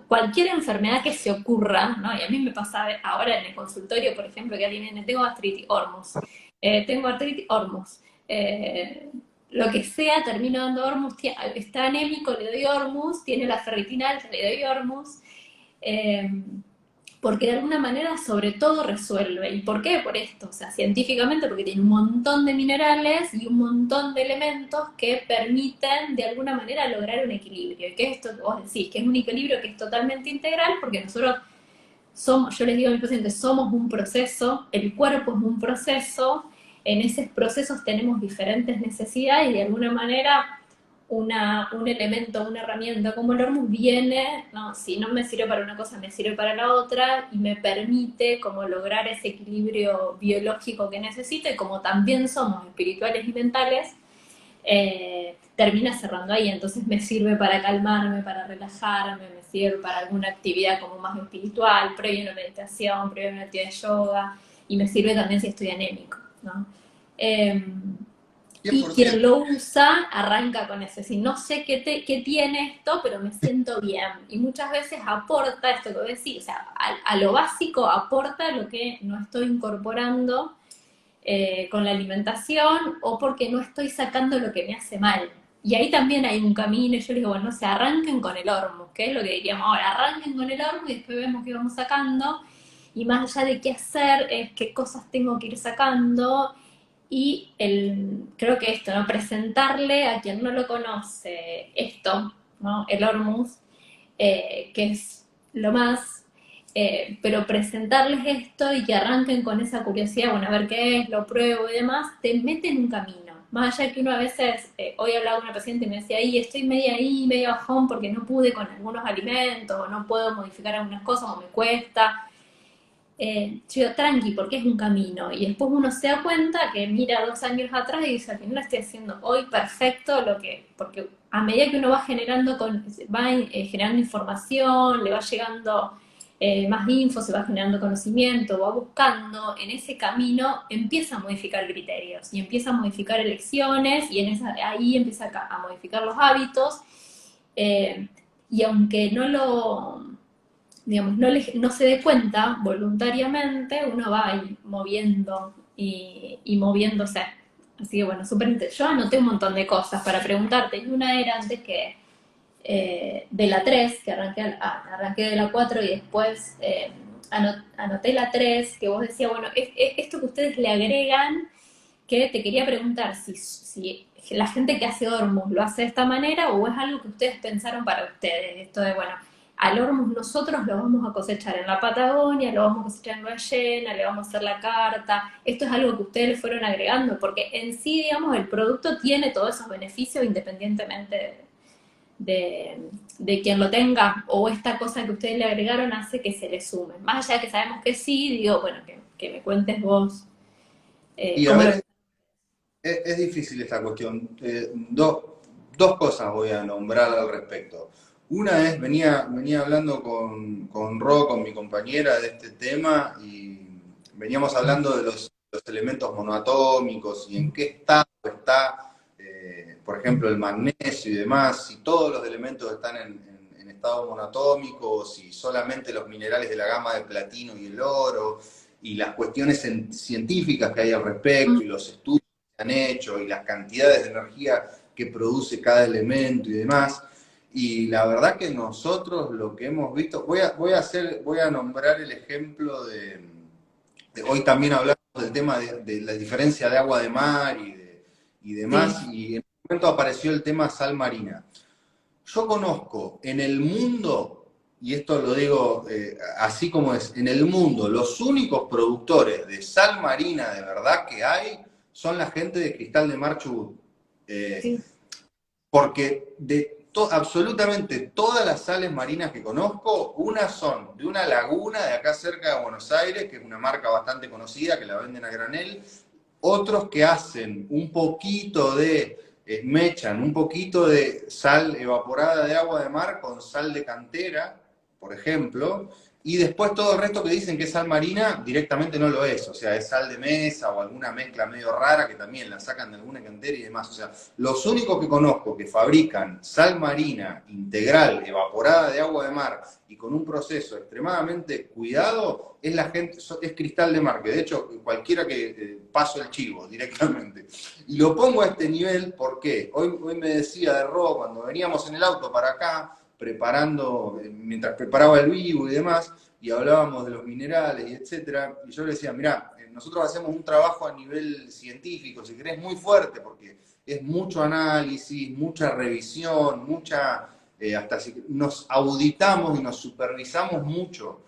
cualquier enfermedad que se ocurra, ¿no? Y a mí me pasa ahora en el consultorio, por ejemplo, que alguien viene, tengo gastritis, Hormuz, tengo artritis, Hormuz, lo que sea, termino dando Hormuz, está anémico, le doy Hormuz, tiene la ferritina alta, le doy Hormuz, eh, porque de alguna manera sobre todo resuelve. ¿Y por qué? Por esto, o sea, científicamente porque tiene un montón de minerales y un montón de elementos que permiten de alguna manera lograr un equilibrio. Y que esto que vos decís, que es un equilibrio que es totalmente integral, porque nosotros somos, yo les digo a mis pacientes, somos un proceso, el cuerpo es un proceso, en esos procesos tenemos diferentes necesidades y de alguna manera un elemento, una herramienta como el Hormuz viene, no, si no me sirve para una cosa, me sirve para la otra y me permite como lograr ese equilibrio biológico que necesito y como también somos espirituales y mentales, termina cerrando ahí, entonces me sirve para calmarme, para relajarme, me sirve para alguna actividad como más espiritual, previo a una meditación, previo a una actividad de yoga, y me sirve también si estoy anémico, ¿no? Eh, y quien 100%. lo usa arranca con eso, es decir, no sé qué tiene esto, pero me siento bien. Y muchas veces aporta esto que voy a decir, o sea, a lo básico aporta lo que no estoy incorporando con la alimentación o porque no estoy sacando lo que me hace mal. Y ahí también hay un camino, y yo les digo, bueno, no se arranquen con el Hormuz, que es lo que diríamos ahora, arranquen con el Hormuz y después vemos qué vamos sacando, y más allá de qué hacer, es qué cosas tengo que ir sacando, y creo que esto, ¿no? Presentarle a quien no lo conoce esto, ¿no? El Hormuz, que es lo más, pero presentarles esto y que arranquen con esa curiosidad, bueno, a ver qué es, lo pruebo y demás, te mete en un camino. Más allá de que uno a veces, hoy hablaba con una paciente y me decía, estoy ahí, medio bajón porque no pude con algunos alimentos, o no puedo modificar algunas cosas, o me cuesta. Yo, tranqui, porque es un camino. Y después uno se da cuenta que mira 2 años atrás y dice, al final estoy haciendo hoy perfecto porque a medida que uno va generando información, le va llegando más info, se va generando conocimiento, va buscando, en ese camino empieza a modificar criterios y empieza a modificar elecciones y ahí empieza a modificar los hábitos. Y aunque no lo digamos, no se dé cuenta voluntariamente, uno va ahí moviendo y moviéndose. Así que bueno, yo anoté un montón de cosas para preguntarte, y una era antes que de la 3 que arranqué de la 4 y después anoté la 3 que vos decías, bueno, esto que ustedes le agregan, que te quería preguntar si la gente que hace Hormuz lo hace de esta manera o es algo que ustedes pensaron para ustedes, esto de, bueno, al Hormuz nosotros lo vamos a cosechar en la Patagonia, lo vamos a cosechar en Nueva Llena, le vamos a hacer la carta, esto es algo que ustedes le fueron agregando, porque en sí, digamos, el producto tiene todos esos beneficios independientemente de quien lo tenga, o esta cosa que ustedes le agregaron hace que se le sume. Más allá de que sabemos que sí, digo, bueno, que me cuentes vos Y a cómo lo... ver, es difícil esta cuestión. Dos cosas voy a nombrar al respecto. Una es, venía hablando con Ro, con mi compañera, de este tema, y veníamos hablando de los elementos monoatómicos y en qué estado está, por ejemplo, el magnesio y demás, si todos los elementos están en estado monoatómico, o si solamente los minerales de la gama de platino y el oro, y las cuestiones científicas que hay al respecto, y los estudios que se han hecho, y las cantidades de energía que produce cada elemento y demás. Y la verdad que nosotros lo que hemos visto, voy a nombrar el ejemplo hoy también hablamos del tema de la diferencia de agua de mar y demás, Sí, y en un momento apareció el tema sal marina. Yo conozco en el mundo, y esto lo digo así como es, en el mundo los únicos productores de sal marina de verdad que hay son la gente de Cristal de Mar Chubut. Eh, sí. porque absolutamente todas las sales marinas que conozco, unas son de una laguna de acá cerca de Buenos Aires, que es una marca bastante conocida, que la venden a granel, otros que hacen un poquito me echan un poquito de sal evaporada de agua de mar con sal de cantera, por ejemplo, y después todo el resto que dicen que es sal marina, directamente no lo es, o sea, es sal de mesa o alguna mezcla medio rara que también la sacan de alguna cantera y demás. O sea, los únicos que conozco que fabrican sal marina integral, evaporada de agua de mar y con un proceso extremadamente cuidado, es la gente, es Cristal de Mar, que de hecho cualquiera que paso el chivo directamente. Y lo pongo a este nivel porque hoy me decía de Ro, cuando veníamos en el auto para acá, mientras preparaba el vivo y demás, y hablábamos de los minerales y etcétera, y yo le decía, mirá, nosotros hacemos un trabajo a nivel científico, si querés, muy fuerte, porque es mucho análisis, mucha revisión, hasta si nos auditamos y nos supervisamos mucho,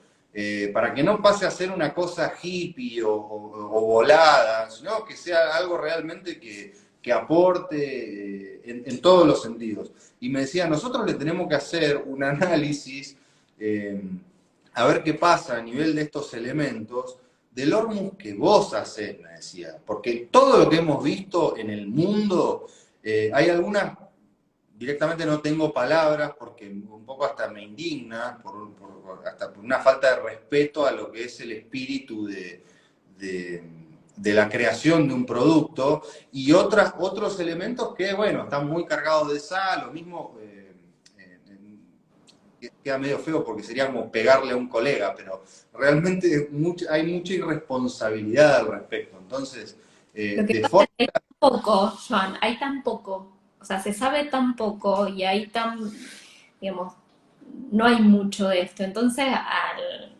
para que no pase a ser una cosa hippie o volada, sino que sea algo realmente que aporte en todos los sentidos. Y me decía, nosotros le tenemos que hacer un análisis, a ver qué pasa a nivel de estos elementos, del hormus que vos hacés, me decía. Porque todo lo que hemos visto en el mundo, hay algunas, directamente no tengo palabras, porque un poco hasta me indigna, hasta por una falta de respeto a lo que es el espíritu de, de la creación de un producto, y otros elementos que, bueno, están muy cargados de sal, lo mismo, queda medio feo porque sería como pegarle a un colega, pero realmente hay mucha irresponsabilidad al respecto. Entonces, Lo que de pasa forma... es que hay tan poco, Joan, hay tan poco, o sea, se sabe tan poco y hay tan, digamos, no hay mucho de esto. Entonces, digamos,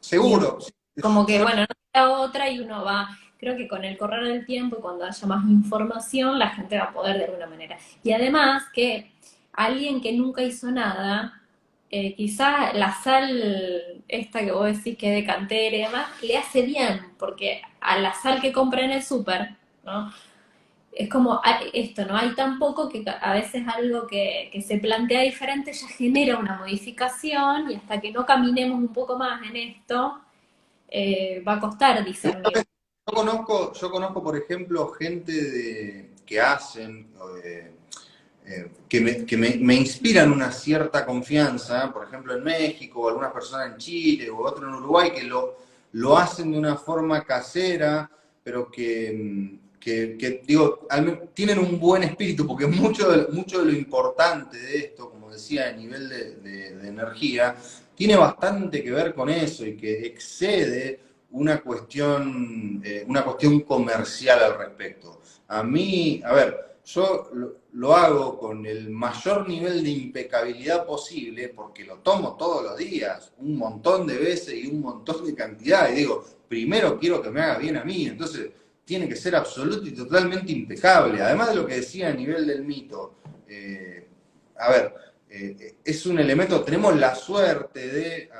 Seguro, sí, como que, yo bueno, no queda otra y uno va, creo que con el correr del tiempo y cuando haya más información, la gente va a poder de alguna manera. Y además que alguien que nunca hizo nada, quizás la sal, esta que vos decís que es de cantera y demás, le hace bien, porque a la sal que compra en el súper, ¿no? Es como esto, ¿no? Hay tan poco que a veces algo que se plantea diferente ya genera una modificación y hasta que no caminemos un poco más en esto, va a costar discernir. yo conozco, por ejemplo, gente que hacen, me inspiran una cierta confianza, por ejemplo en México, o algunas personas en Chile, o otro en Uruguay, que lo hacen de una forma casera, pero digo, tienen un buen espíritu, porque mucho de lo importante de esto, como decía, a nivel de energía, tiene bastante que ver con eso y que excede una cuestión comercial al respecto. A mí, a ver, yo lo hago con el mayor nivel de impecabilidad posible porque lo tomo todos los días, un montón de veces y un montón de cantidad. Y digo, primero quiero que me haga bien a mí, entonces tiene que ser absoluto y totalmente impecable. Además de lo que decía a nivel del mito, a ver, es un elemento, tenemos la suerte de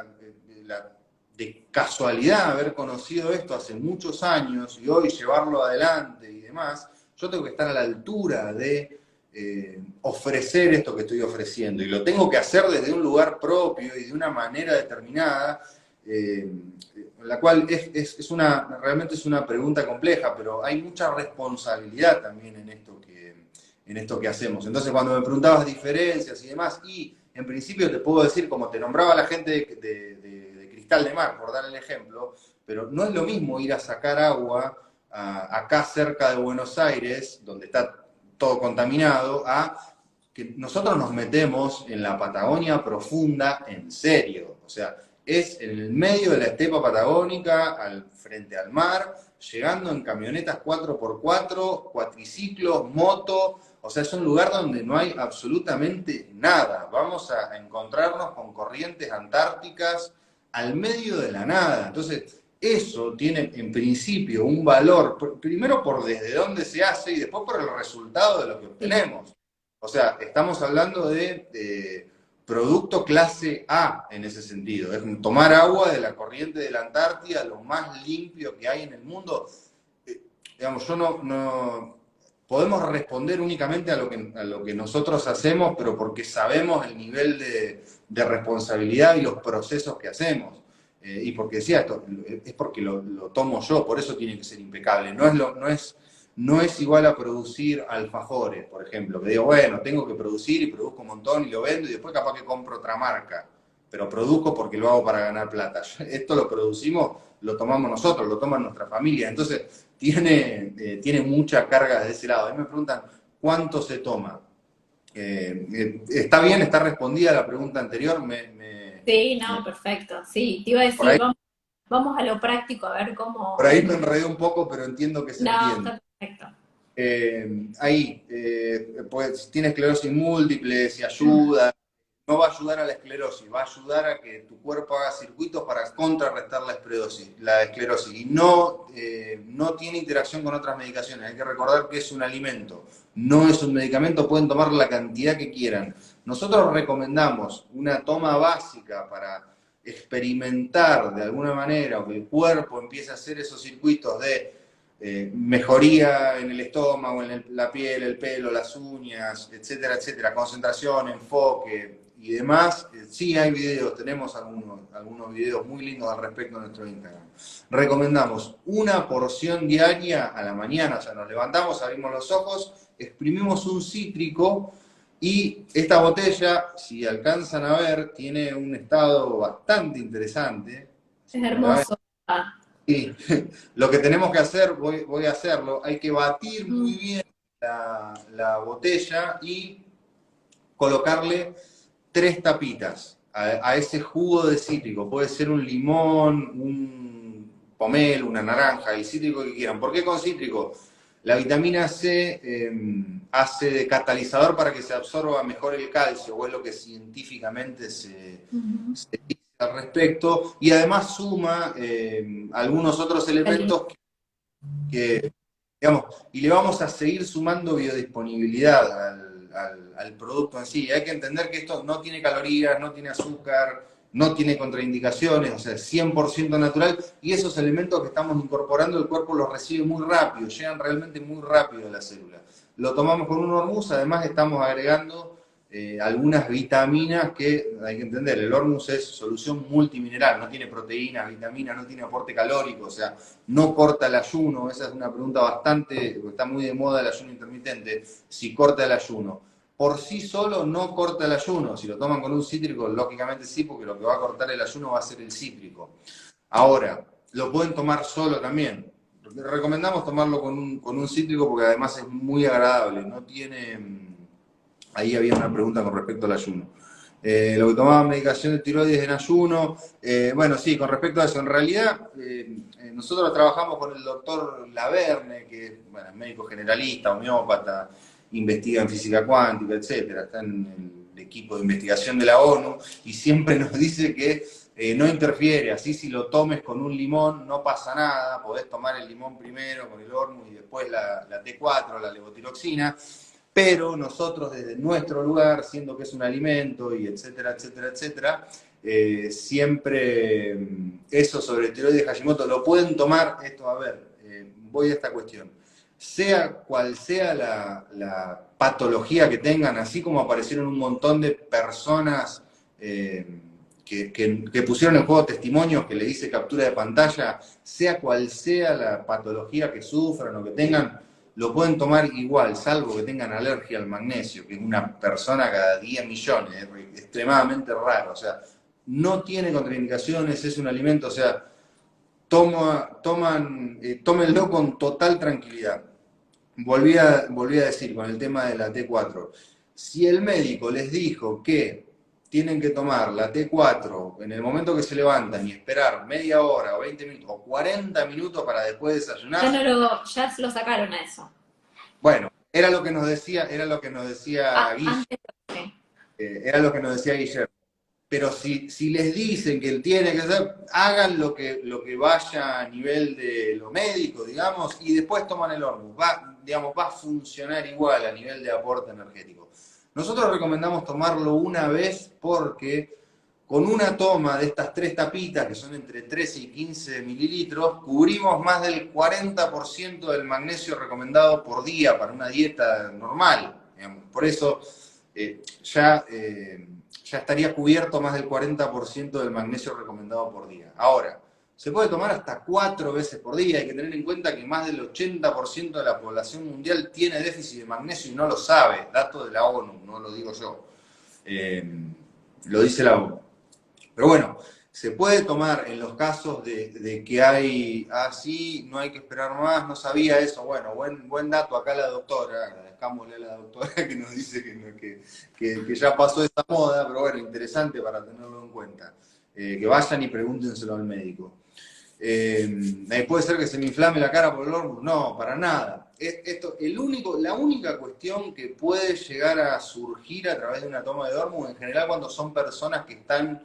casualidad haber conocido esto hace muchos años y hoy llevarlo adelante y demás. Yo tengo que estar a la altura de ofrecer esto que estoy ofreciendo y lo tengo que hacer desde un lugar propio y de una manera determinada, la cual realmente es una pregunta compleja, pero hay mucha responsabilidad también en esto que hacemos. Entonces, cuando me preguntabas diferencias y demás, y en principio te puedo decir, como te nombraba la gente de Cristal de Mar, por dar el ejemplo, pero no es lo mismo ir a sacar agua acá cerca de Buenos Aires, donde está todo contaminado, a que nosotros nos metemos en la Patagonia profunda en serio. O sea, es en el medio de la estepa patagónica, frente al mar, llegando en camionetas 4x4, cuatriciclos, moto. O sea, es un lugar donde no hay absolutamente nada. Vamos a encontrarnos con corrientes antárticas al medio de la nada. Entonces, eso tiene en principio un valor, primero por desde dónde se hace y después por el resultado de lo que obtenemos. O sea, estamos hablando de producto clase A en ese sentido. Es tomar agua de la corriente de la Antártida, lo más limpio que hay en el mundo. Digamos, yo no podemos responder únicamente a lo que nosotros hacemos, pero porque sabemos el nivel de responsabilidad y los procesos que hacemos. Y porque decía esto, es porque lo tomo yo, por eso tiene que ser impecable. No es igual a producir alfajores, por ejemplo, que digo, bueno, tengo que producir y produzco un montón y lo vendo y después capaz que compro otra marca, pero produzco porque lo hago para ganar plata. Esto lo producimos, lo tomamos nosotros, lo toma nuestra familia, entonces tiene mucha carga de ese lado. A mí me preguntan, ¿cuánto se toma? Está bien, está respondida la pregunta anterior. Sí, no, perfecto. Sí, te iba a Por decir, ahí, vamos a lo práctico, a ver por cómo... ahí me enredé un poco, pero entiendo que se No, entiende. está perfecto. Pues tiene esclerosis múltiple, si ayuda, no va a ayudar a la esclerosis, va a ayudar a que tu cuerpo haga circuitos para contrarrestar la esclerosis. Y no tiene interacción con otras medicaciones. Hay que recordar que es un alimento, no es un medicamento, pueden tomar la cantidad que quieran. Nosotros recomendamos una toma básica para experimentar de alguna manera o que el cuerpo empiece a hacer esos circuitos de mejoría en el estómago, en la piel, el pelo, las uñas, etcétera, etcétera, concentración, enfoque y demás. Sí hay videos, tenemos algunos videos muy lindos al respecto en nuestro Instagram. Recomendamos una porción diaria a la mañana, o sea, nos levantamos, abrimos los ojos, exprimimos un cítrico y esta botella, si alcanzan a ver, tiene un estado bastante interesante. Es Si me la ven. hermoso. Ah, Sí, lo que tenemos que hacer, voy a hacerlo, hay que batir muy bien la botella y colocarle 3 tapitas a ese jugo de cítrico. Puede ser un limón, un pomelo, una naranja, el cítrico que quieran. ¿Por qué con cítrico? La vitamina C hace de catalizador para que se absorba mejor el calcio, o es lo que científicamente se dice al respecto, y además suma algunos otros elementos digamos, y le vamos a seguir sumando biodisponibilidad al producto en sí. Hay que entender que esto no tiene calorías, no tiene azúcar, no tiene contraindicaciones, o sea, es 100% natural, y esos elementos que estamos incorporando el cuerpo los recibe muy rápido, llegan realmente muy rápido a la célula. Lo tomamos con un hormuz, además estamos agregando algunas vitaminas que hay que entender, el hormuz es solución multimineral, no tiene proteínas, vitaminas, no tiene aporte calórico, o sea, no corta el ayuno. Esa es una pregunta está muy de moda el ayuno intermitente, si corta el ayuno. Por sí solo no corta el ayuno, si lo toman con un cítrico, lógicamente sí, porque lo que va a cortar el ayuno va a ser el cítrico. Ahora, lo pueden tomar solo también. Recomendamos tomarlo con un cítrico porque además es muy agradable, no tiene... Ahí había una pregunta con respecto al ayuno. Lo que tomaba medicación de tiroides en ayuno. Bueno, sí, con respecto a eso, en realidad nosotros trabajamos con el doctor Laverne, que es bueno, médico generalista, homeópata, investiga en física cuántica, etcétera, está en el equipo de investigación de la ONU, y siempre nos dice que no interfiere, así si lo tomes con un limón no pasa nada, podés tomar el limón primero con el hormuz y después la T4, la levotiroxina, pero nosotros desde nuestro lugar, siendo que es un alimento y etcétera, etcétera, etcétera, siempre eso sobre el tiroides de Hashimoto lo pueden tomar, esto a ver, voy a esta cuestión, sea cual sea la patología que tengan, así como aparecieron un montón de personas que pusieron en juego testimonios, que le hice captura de pantalla, sea cual sea la patología que sufran o que tengan, lo pueden tomar igual, salvo que tengan alergia al magnesio, que es una persona cada 10 millones, es extremadamente raro, o sea, no tiene contraindicaciones, es un alimento, o sea, tómenlo con total tranquilidad. Volví a decir con el tema de la T4. Si el médico les dijo que tienen que tomar la T4 en el momento que se levantan y esperar media hora o 20 minutos o 40 minutos para después Ya desayunar, no lo, ya lo sacaron a eso. bueno, era lo que nos decía Guille, Antes, sí. era lo que nos decía Guillermo. Pero si les dicen que tiene que hacer, hagan lo que vaya a nivel de lo médico, digamos, y después toman el Hormuz. Va a funcionar igual a nivel de aporte energético. Nosotros recomendamos tomarlo una vez porque con una toma de estas 3 tapitas, que son entre 13 y 15 mililitros, cubrimos más del 40% del magnesio recomendado por día para una dieta normal. Digamos. Por eso ya estaría cubierto más del 40% del magnesio recomendado por día. Ahora, se puede tomar hasta 4 veces por día. Hay que tener en cuenta que más del 80% de la población mundial tiene déficit de magnesio y no lo sabe. Dato de la ONU, no lo digo yo. Lo dice la ONU. Pero bueno, se puede tomar en los casos de que hay, sí, no hay que esperar más, no sabía eso. Bueno, buen dato acá la doctora, agradezcámosle a la doctora que nos dice que ya pasó esa moda, pero bueno, interesante para tenerlo en cuenta. Que vayan y pregúntenselo al médico. ¿Puede ser que se me inflame la cara por el Hormuz? No, para nada. La única cuestión que puede llegar a surgir a través de una toma de Hormuz, en general cuando son personas que están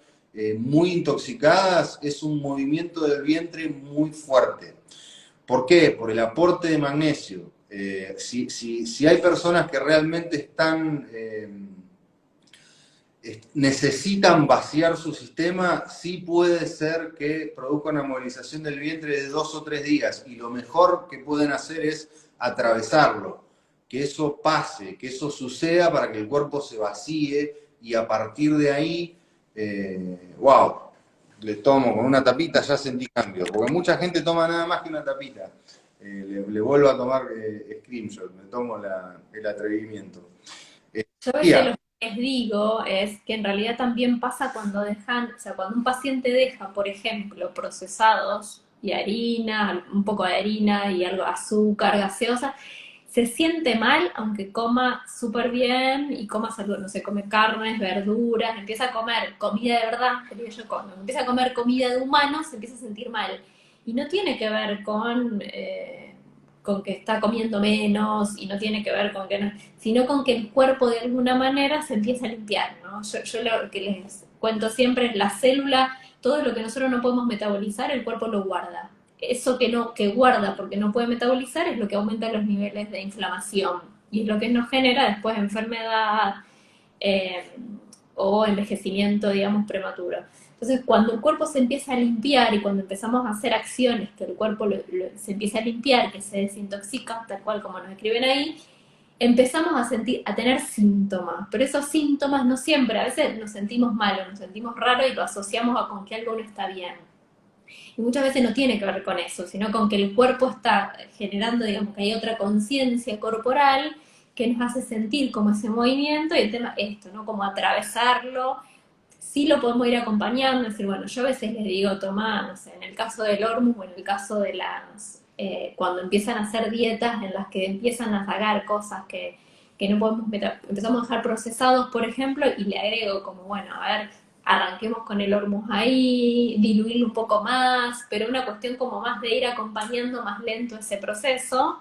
muy intoxicadas, es un movimiento del vientre muy fuerte. ¿Por qué? Por el aporte de magnesio. Si hay personas que realmente necesitan vaciar su sistema, sí puede ser que produzca una movilización del vientre de 2 o 3 días, y lo mejor que pueden hacer es atravesarlo, que eso pase, que eso suceda para que el cuerpo se vacíe, y a partir de ahí, wow, le tomo con una tapita, ya sentí cambio, porque mucha gente toma nada más que una tapita. Le vuelvo a tomar screenshot, me tomo el atrevimiento. Yo a veces lo que les digo es que en realidad también pasa cuando dejan, o sea, cuando un paciente deja, por ejemplo, procesados y harina, un poco de harina y algo, azúcar, gaseosa, se siente mal aunque coma súper bien y coma salud, no sé, come carnes, verduras, empieza a comer comida de verdad, que digo yo, cuando empieza a comer comida de humanos, se empieza a sentir mal. Y no tiene que ver con que está comiendo menos y no tiene que ver con que no, sino con que el cuerpo de alguna manera se empieza a limpiar, ¿no? Yo lo que les cuento siempre es la célula, todo lo que nosotros no podemos metabolizar, el cuerpo lo guarda. Eso que guarda porque no puede metabolizar es lo que aumenta los niveles de inflamación y es lo que nos genera después enfermedad eh, o envejecimiento, digamos, prematuro. Entonces, cuando el cuerpo se empieza a limpiar y cuando empezamos a hacer acciones que el cuerpo se empieza a limpiar, que se desintoxica, tal cual como nos escriben ahí, empezamos a tener síntomas. Pero esos síntomas no siempre, a veces nos sentimos malos, nos sentimos raros y lo asociamos con que algo no está bien. Y muchas veces no tiene que ver con eso, sino con que el cuerpo está generando, digamos, que hay otra conciencia corporal que nos hace sentir como ese movimiento, y el tema es esto, ¿no? Como atravesarlo. Sí lo podemos ir acompañando, es decir, bueno, yo a veces les digo, toma, no sé, en el caso del Hormuz o en el caso de cuando empiezan a hacer dietas en las que empiezan a sacar cosas que no podemos meter, empezamos a dejar procesados, por ejemplo, y le agrego como, bueno, a ver, arranquemos con el Hormuz ahí, diluirlo un poco más, pero una cuestión como más de ir acompañando más lento ese proceso,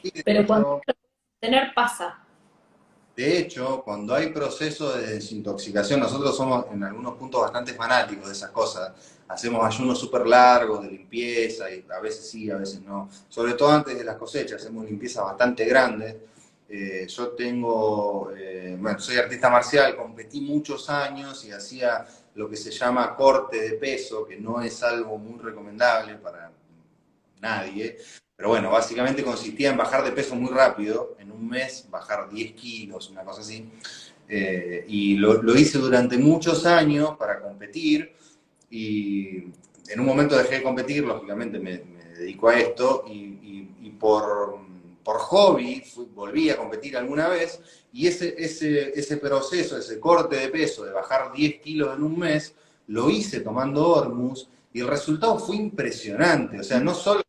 Y de pero cuando hecho, tener pasa. De hecho, cuando hay proceso de desintoxicación, nosotros somos en algunos puntos bastante fanáticos de esas cosas. Hacemos ayunos súper largos de limpieza, y a veces sí, a veces no. Sobre todo antes de las cosechas, hacemos limpiezas bastante grandes. Bueno, soy artista marcial, competí muchos años y hacía lo que se llama corte de peso, que no es algo muy recomendable para nadie. Pero bueno, básicamente consistía en bajar de peso muy rápido, en un mes bajar 10 kilos, una cosa así. Y lo hice durante muchos años para competir, y en un momento dejé de competir, lógicamente me dedico a esto, y por hobby volví a competir alguna vez, y ese proceso, ese corte de peso de bajar 10 kilos en un mes, lo hice tomando Hormuz, y el resultado fue impresionante. O sea, no solo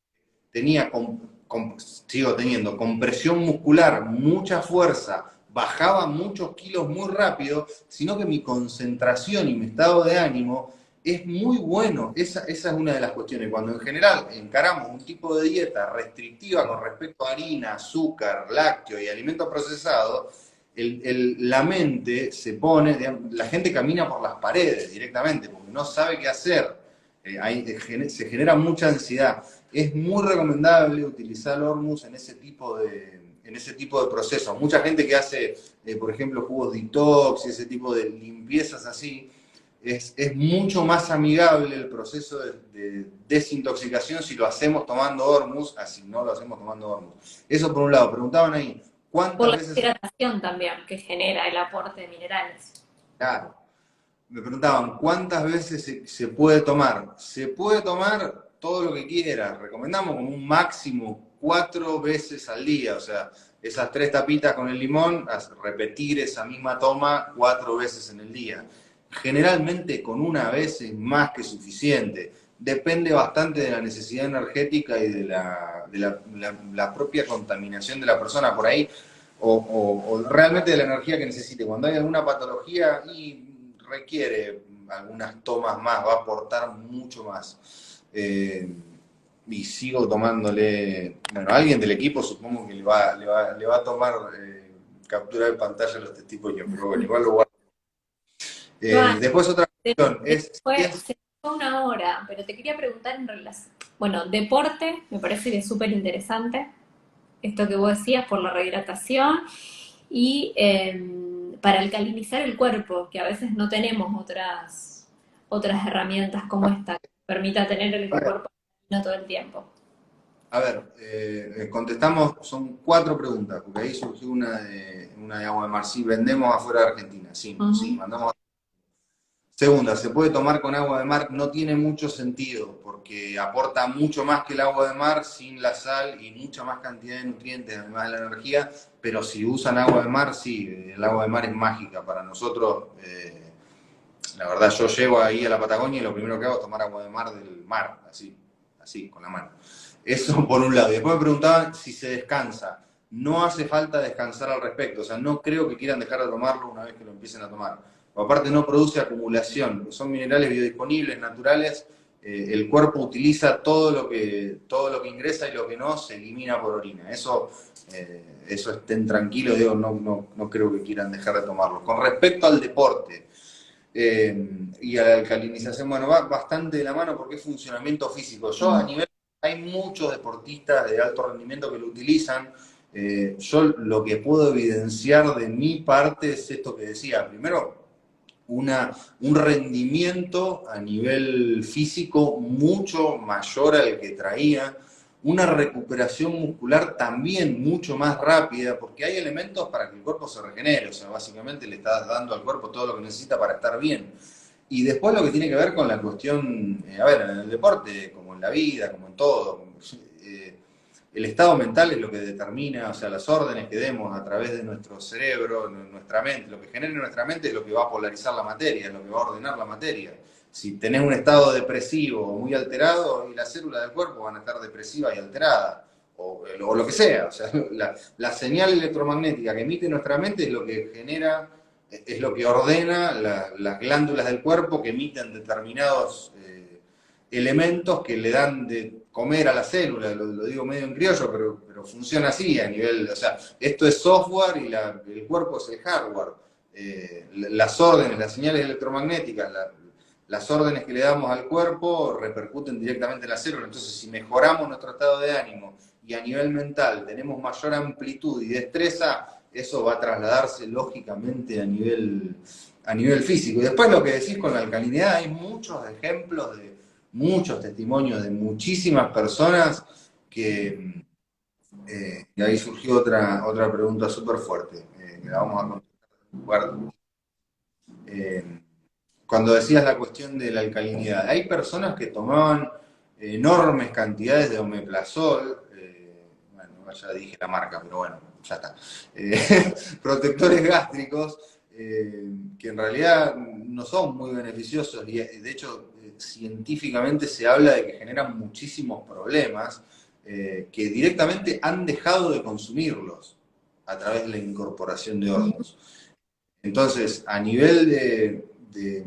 sigo teniendo compresión muscular, mucha fuerza, bajaba muchos kilos muy rápido, sino que mi concentración y mi estado de ánimo es muy bueno. Esa es una de las cuestiones. Cuando en general encaramos un tipo de dieta restrictiva con respecto a harina, azúcar, lácteo y alimentos procesados, la mente se pone, digamos, la gente camina por las paredes directamente, porque no sabe qué hacer. Se genera mucha ansiedad. Es muy recomendable utilizar el Hormuz en ese tipo de procesos. Mucha gente que hace, por ejemplo, jugos detox y ese tipo de limpiezas así, es mucho más amigable el proceso de desintoxicación si lo hacemos tomando Hormuz, así no lo hacemos tomando Hormuz. Eso por un lado. Preguntaban ahí, Por ¿cuántas la veces? hidratación también que genera el aporte de minerales. Claro. Me preguntaban, ¿cuántas veces se puede tomar? Se puede tomar todo lo que quiera. Recomendamos como un máximo 4 veces al día. O sea, esas 3 tapitas con el limón, repetir esa misma toma 4 veces en el día. Generalmente con una vez es más que suficiente. Depende bastante de la necesidad energética y de la propia contaminación de la persona por ahí o realmente de la energía que necesite. Cuando hay alguna patología y requiere algunas tomas más, va a aportar mucho más. Y sigo tomándole, bueno, alguien del equipo supongo que le va a tomar captura de pantalla a los testimonios, pero bueno, igual lo guardo. Joan, Después otra cuestión es, se fue una hora, pero te quería preguntar en relación, bueno, deporte, me parece que es súper interesante, esto que vos decías por la rehidratación y para alcalinizar el cuerpo, que a veces no tenemos otras herramientas como esta que permita tener el cuerpo no todo el tiempo. a ver, contestamos, son 4 preguntas, porque ahí surgió una de agua de mar. Sí, vendemos afuera de Argentina, sí, sí, Ujú. mandamos. Segunda, se puede tomar con agua de mar, no tiene mucho sentido, porque aporta mucho más que el agua de mar sin la sal y mucha más cantidad de nutrientes, además de la energía, pero si usan agua de mar, sí, el agua de mar es mágica para nosotros. La verdad, yo llego ahí a la Patagonia y lo primero que hago es tomar agua de mar del mar, así, con la mano. Eso por un lado. Y después me preguntaban si se descansa. No hace falta descansar al respecto, o sea, no creo que quieran dejar de tomarlo una vez que lo empiecen a tomar. O aparte no produce acumulación, son minerales biodisponibles, naturales, el cuerpo utiliza todo lo que ingresa y lo que no se elimina por orina. Eso estén tranquilos, digo, no creo que quieran dejar de tomarlo. Con respecto al deporte, y a la alcalinización, bueno, va bastante de la mano porque es funcionamiento físico. Yo a nivel, hay muchos deportistas de alto rendimiento que lo utilizan. Yo lo que puedo evidenciar de mi parte es esto que decía. Primero, un rendimiento a nivel físico mucho mayor al que traía, una recuperación muscular también mucho más rápida, porque hay elementos para que el cuerpo se regenere, o sea, básicamente le estás dando al cuerpo todo lo que necesita para estar bien. Y después lo que tiene que ver con la cuestión, a ver, en el deporte, como en la vida, como en todo, eh, el estado mental es lo que determina, o sea, las órdenes que demos a través de nuestro cerebro, nuestra mente, lo que genere nuestra mente es lo que va a polarizar la materia, es lo que va a ordenar la materia. Si tenés un estado depresivo o muy alterado, y las células del cuerpo van a estar depresivas y alteradas, o lo que sea. O sea, la señal electromagnética que emite nuestra mente es lo que genera, es lo que ordena las glándulas del cuerpo que emiten determinados elementos que le dan de comer a la célula, lo digo medio en criollo, pero funciona así a nivel, o sea, esto es software y el cuerpo es el hardware. Las órdenes, las señales electromagnéticas, las órdenes que le damos al cuerpo repercuten directamente en la célula. Entonces, si mejoramos nuestro estado de ánimo y a nivel mental tenemos mayor amplitud y destreza, eso va a trasladarse lógicamente a nivel físico. Y después lo que decís con la alcalinidad, hay muchos ejemplos de muchos testimonios de muchísimas personas que, y ahí surgió otra pregunta súper fuerte, que la vamos a contestar. Eh, Cuando decías la cuestión de la alcalinidad, hay personas que tomaban enormes cantidades de omeprazol, bueno, ya dije la marca, pero bueno, ya está, protectores gástricos, que en realidad no son muy beneficiosos y de hecho científicamente se habla de que generan muchísimos problemas, que directamente han dejado de consumirlos. a través de la incorporación de hormonas. Entonces, a nivel de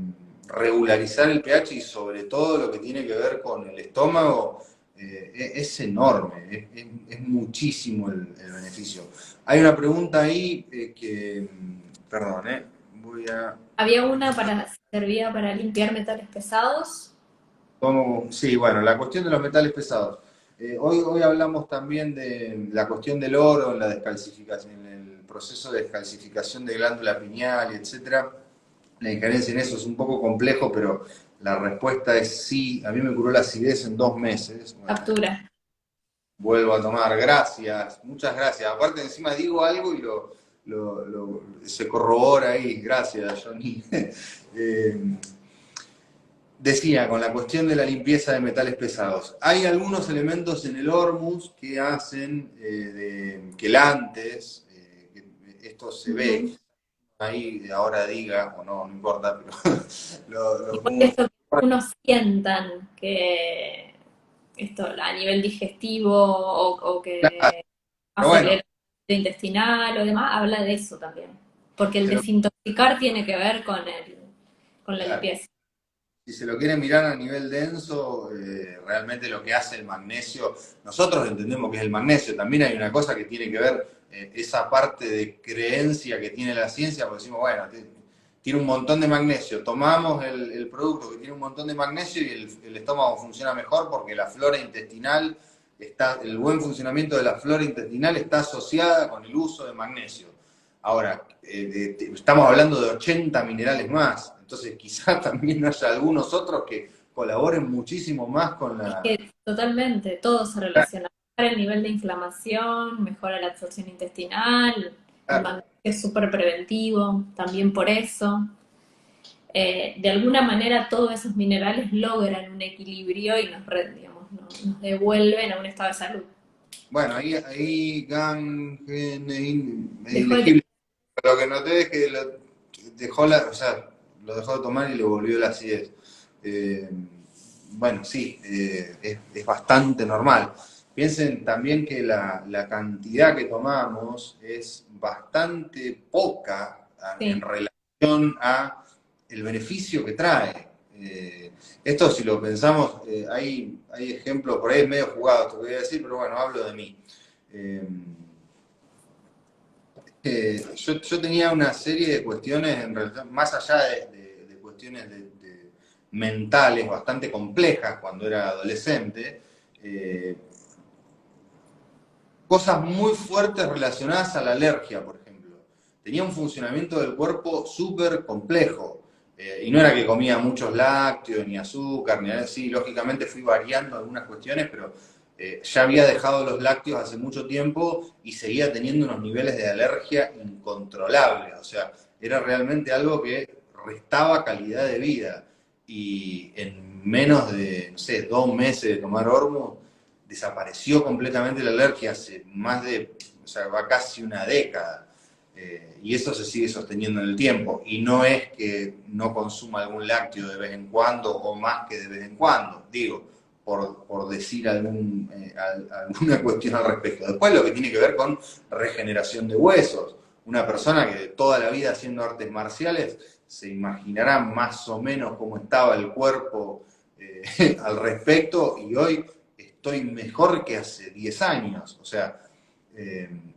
regularizar el pH y sobre todo lo que tiene que ver con el estómago, es enorme, es muchísimo el beneficio. Hay una pregunta ahí perdón, voy a... Había una servía para limpiar metales pesados. Sí, bueno, la cuestión de los metales pesados. Hoy hablamos también de la cuestión del oro en la descalcificación, en el proceso de descalcificación de glándula pineal, etcétera. La injerencia en eso es un poco complejo, pero la respuesta es sí. A mí me curó la acidez en 2 meses. Bueno, Captura. vuelvo a tomar. Gracias, muchas gracias. Aparte, encima digo algo y se corrobora ahí. Gracias, Johnny. Decía, con la cuestión de la limpieza de metales pesados, hay algunos elementos en el hormus que hacen de quelantes, esto se ve, ahí ahora diga, o no, no importa, pero lo Igual pongo. esto que algunos sientan que esto a nivel digestivo o Claro, que pero acelera bueno, el proceso intestinal o demás, habla de eso también. Porque el pero, desintoxicar tiene que ver con la claro, limpieza. si se lo quiere mirar a nivel denso, realmente lo que hace el magnesio, nosotros entendemos que es el magnesio, también hay una cosa que tiene que ver, esa parte de creencia que tiene la ciencia, porque decimos, bueno, tiene un montón de magnesio, tomamos el producto que tiene un montón de magnesio y el estómago funciona mejor porque la flora intestinal el buen funcionamiento de la flora intestinal está asociada con el uso de magnesio. Ahora, estamos hablando de 80 minerales más, entonces quizás también haya algunos otros que colaboren muchísimo más con Es la... que totalmente, todo se relaciona. Mejora el nivel de inflamación, mejora la absorción intestinal, el Claro, magnesio es súper preventivo, también por eso. De alguna manera todos esos minerales logran un equilibrio y digamos, nos devuelven a un estado de salud. bueno, ahí Dejó de elegible. Lo que noté es que o sea, lo dejó de tomar y le volvió la acidez. Eh, bueno, sí, es bastante normal. Piensen también que la cantidad que tomamos es bastante poca en sí, relación a el beneficio que trae. Esto si lo pensamos, hay ejemplos, por ahí es medio jugado esto que voy a decir, pero bueno, hablo de mí. Eh, yo tenía una serie de cuestiones, en realidad, más allá de cuestiones mentales bastante complejas cuando era adolescente, eh, cosas muy fuertes relacionadas a la alergia, por ejemplo. Tenía un funcionamiento del cuerpo súper complejo. Y no era que comía muchos lácteos, ni azúcar, ni nada así. Lógicamente fui variando algunas cuestiones, pero ya había dejado los lácteos hace mucho tiempo y seguía teniendo unos niveles de alergia incontrolables. O sea, era realmente algo que restaba calidad de vida. Y en menos de, no sé, 2 meses de tomar Ormo, desapareció completamente la alergia hace o sea, va casi una década. Y eso se sigue sosteniendo en el tiempo. Y no es que no consuma algún lácteo de vez en cuando o más que de vez en cuando, digo, por decir alguna cuestión al respecto. Después lo que tiene que ver con regeneración de huesos. Una persona que toda la vida haciendo artes marciales se imaginará más o menos cómo estaba el cuerpo al respecto y hoy estoy mejor que hace 10 años. O sea,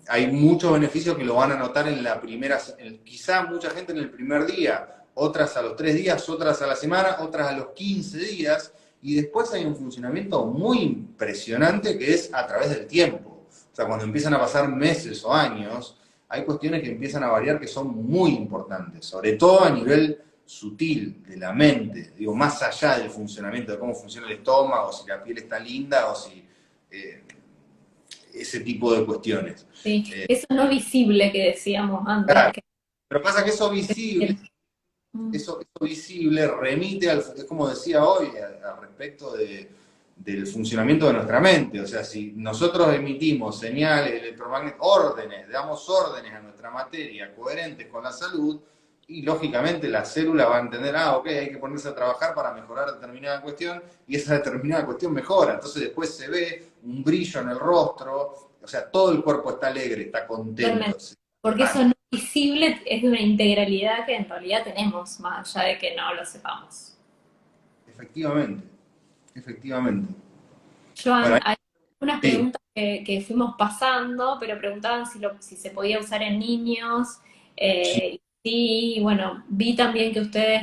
hay muchos beneficios que lo van a notar en la primera, quizá mucha gente en el primer día, otras a los 3 días, otras a la semana, otras a los 15 días, y después hay un funcionamiento muy impresionante que es a través del tiempo. O sea, cuando empiezan a pasar meses o años, hay cuestiones que empiezan a variar que son muy importantes, sobre todo a nivel sutil de la mente, digo, más allá del funcionamiento, de cómo funciona el estómago, si la piel está linda o si ese tipo de cuestiones. sí. Eso no visible que decíamos antes. Claro, pero pasa que Mm, eso visible remite es como decía hoy, al respecto del funcionamiento de nuestra mente. O sea, si nosotros emitimos señales electromagnéticas, damos órdenes a nuestra materia coherentes con la salud, y lógicamente la célula va a entender, ok, hay que ponerse a trabajar para mejorar determinada cuestión, y esa determinada cuestión mejora. Entonces después se ve un brillo en el rostro, o sea, todo el cuerpo está alegre, está contento. Totalmente. Porque eso no visible es de una integralidad que en realidad tenemos, más allá de que no lo sepamos. Efectivamente, efectivamente. Bueno, Joan, hay unas sí, preguntas que fuimos pasando, pero preguntaban si se podía usar en niños. sí, Sí, bueno, vi también que ustedes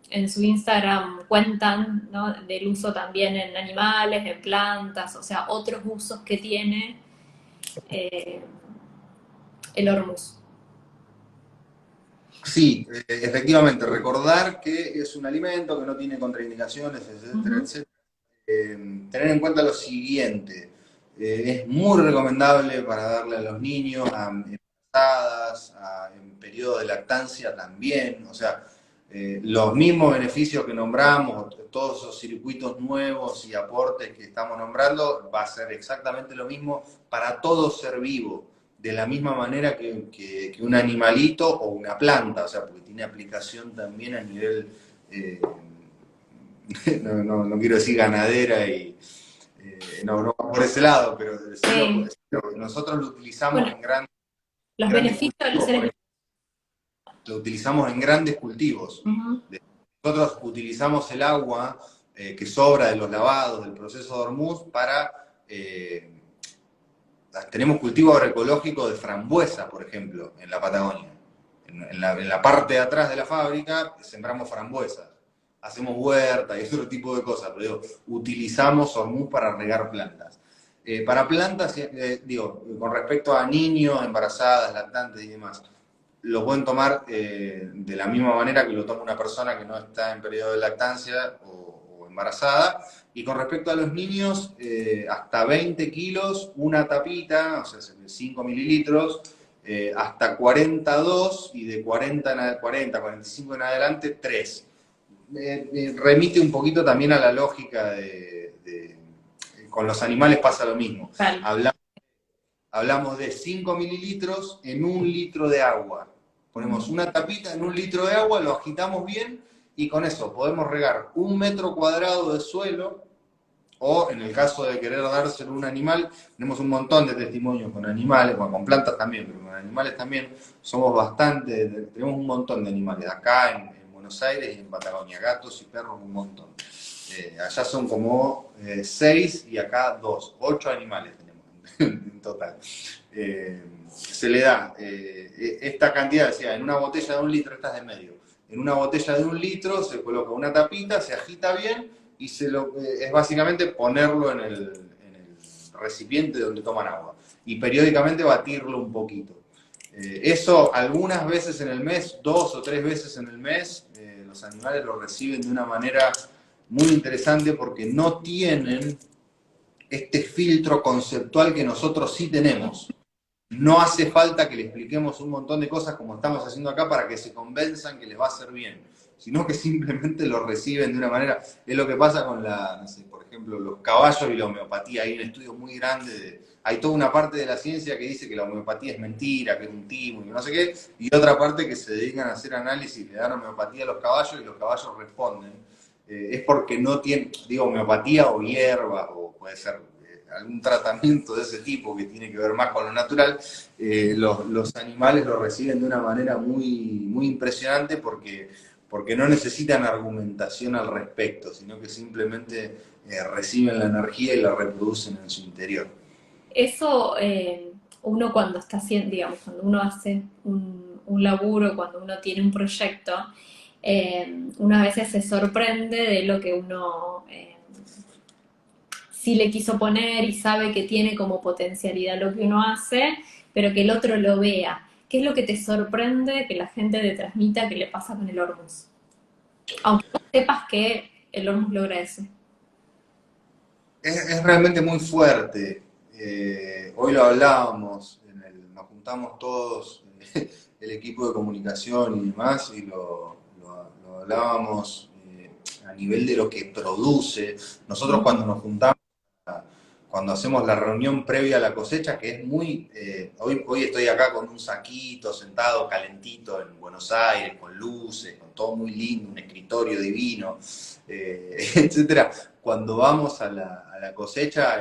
en su Instagram cuentan, ¿no?, del uso también en animales, en plantas, o sea, otros usos que tiene eh, el Hormuz. sí, efectivamente, recordar que es un alimento que no tiene contraindicaciones, etcétera, Ujú. etcétera. Tener en cuenta lo siguiente, es muy recomendable para darle a los niños, a embarazadas, en periodo de lactancia también, o sea, los mismos beneficios que nombramos, todos esos circuitos nuevos y aportes que estamos nombrando, va a ser exactamente lo mismo para todo ser vivo, de la misma manera que un animalito o una planta, o sea, porque tiene aplicación también a nivel... no quiero decir ganadera y no por ese lado, pero Eh, nosotros lo utilizamos bueno, en los grandes beneficios de los cultivos, seres por vivos. ejemplo, lo utilizamos en grandes cultivos. Ujú. Nosotros utilizamos el agua que sobra de los lavados del proceso de Hormuz para... tenemos cultivo agroecológico de frambuesa, por ejemplo, en la Patagonia. En la parte de atrás de la fábrica sembramos frambuesas. Hacemos huerta y otro tipo de cosas, pero digo, utilizamos hormuz para regar plantas. Para plantas, digo, con respecto a niños, embarazadas, lactantes y demás, lo pueden tomar de la misma manera que lo toma una persona que no está en periodo de lactancia o embarazada. Y con respecto a los niños, hasta 20 kilos, una tapita, o sea, 5 mililitros, hasta 42 y de 45 en adelante, 3. Remite un poquito también a la lógica con los animales pasa lo mismo. Vale. Hablamos de 5 mililitros en un litro de agua. Ponemos Ujú. una tapita en un litro de agua, lo agitamos bien y con eso podemos regar 1 metro cuadrado de suelo o en el caso de querer dárselo a un animal, tenemos un montón de testimonios con animales, bueno, con plantas también, pero con animales también somos bastante, tenemos un montón de animales, acá en Buenos Aires y en Patagonia, gatos y perros un montón. Allá son como 6 y acá 2, 8 animales tenemos en total. Se le da esta cantidad, decía, en una botella de 1 litro, esta es de medio, en una botella de 1 litro se coloca una tapita, se agita bien y es básicamente ponerlo en el recipiente donde toman agua y periódicamente batirlo un poquito. Eso algunas veces en el mes, 2 o 3 veces en el mes, los animales lo reciben de una manera muy interesante porque no tienen este filtro conceptual que nosotros sí tenemos. No hace falta que le expliquemos un montón de cosas como estamos haciendo acá para que se convenzan que les va a hacer bien, sino que simplemente lo reciben de una manera. Es lo que pasa con no sé, por ejemplo, los caballos y la homeopatía. Hay un estudio muy grande, hay toda una parte de la ciencia que dice que la homeopatía es mentira, que es un timo y no sé qué, y otra parte que se dedican a hacer análisis, le dan homeopatía a los caballos y los caballos responden. Es porque no tienen, digo, homeopatía o hierba, o puede ser algún tratamiento de ese tipo que tiene que ver más con lo natural, los animales lo reciben de una manera muy, muy impresionante porque no necesitan argumentación al respecto, sino que simplemente reciben la energía y la reproducen en su interior. Eso, uno cuando está haciendo, digamos, cuando uno hace un laburo, cuando uno tiene un proyecto, uno a veces se sorprende de lo que uno sí le quiso poner y sabe que tiene como potencialidad lo que uno hace, pero que el otro lo vea. ¿Qué es lo que te sorprende que la gente te transmita que le pasa con el Hormuz? Aunque no sepas que el Hormuz logra eso. Es realmente muy fuerte. Hoy lo hablábamos, nos juntamos todos, el equipo de comunicación y demás, y lo hablábamos a nivel de lo que produce. Nosotros cuando nos juntamos, cuando hacemos la reunión previa a la cosecha, que es muy... hoy estoy acá con un saquito, sentado calentito en Buenos Aires, con luces, con todo muy lindo, un escritorio divino, etcétera. Cuando vamos a la cosecha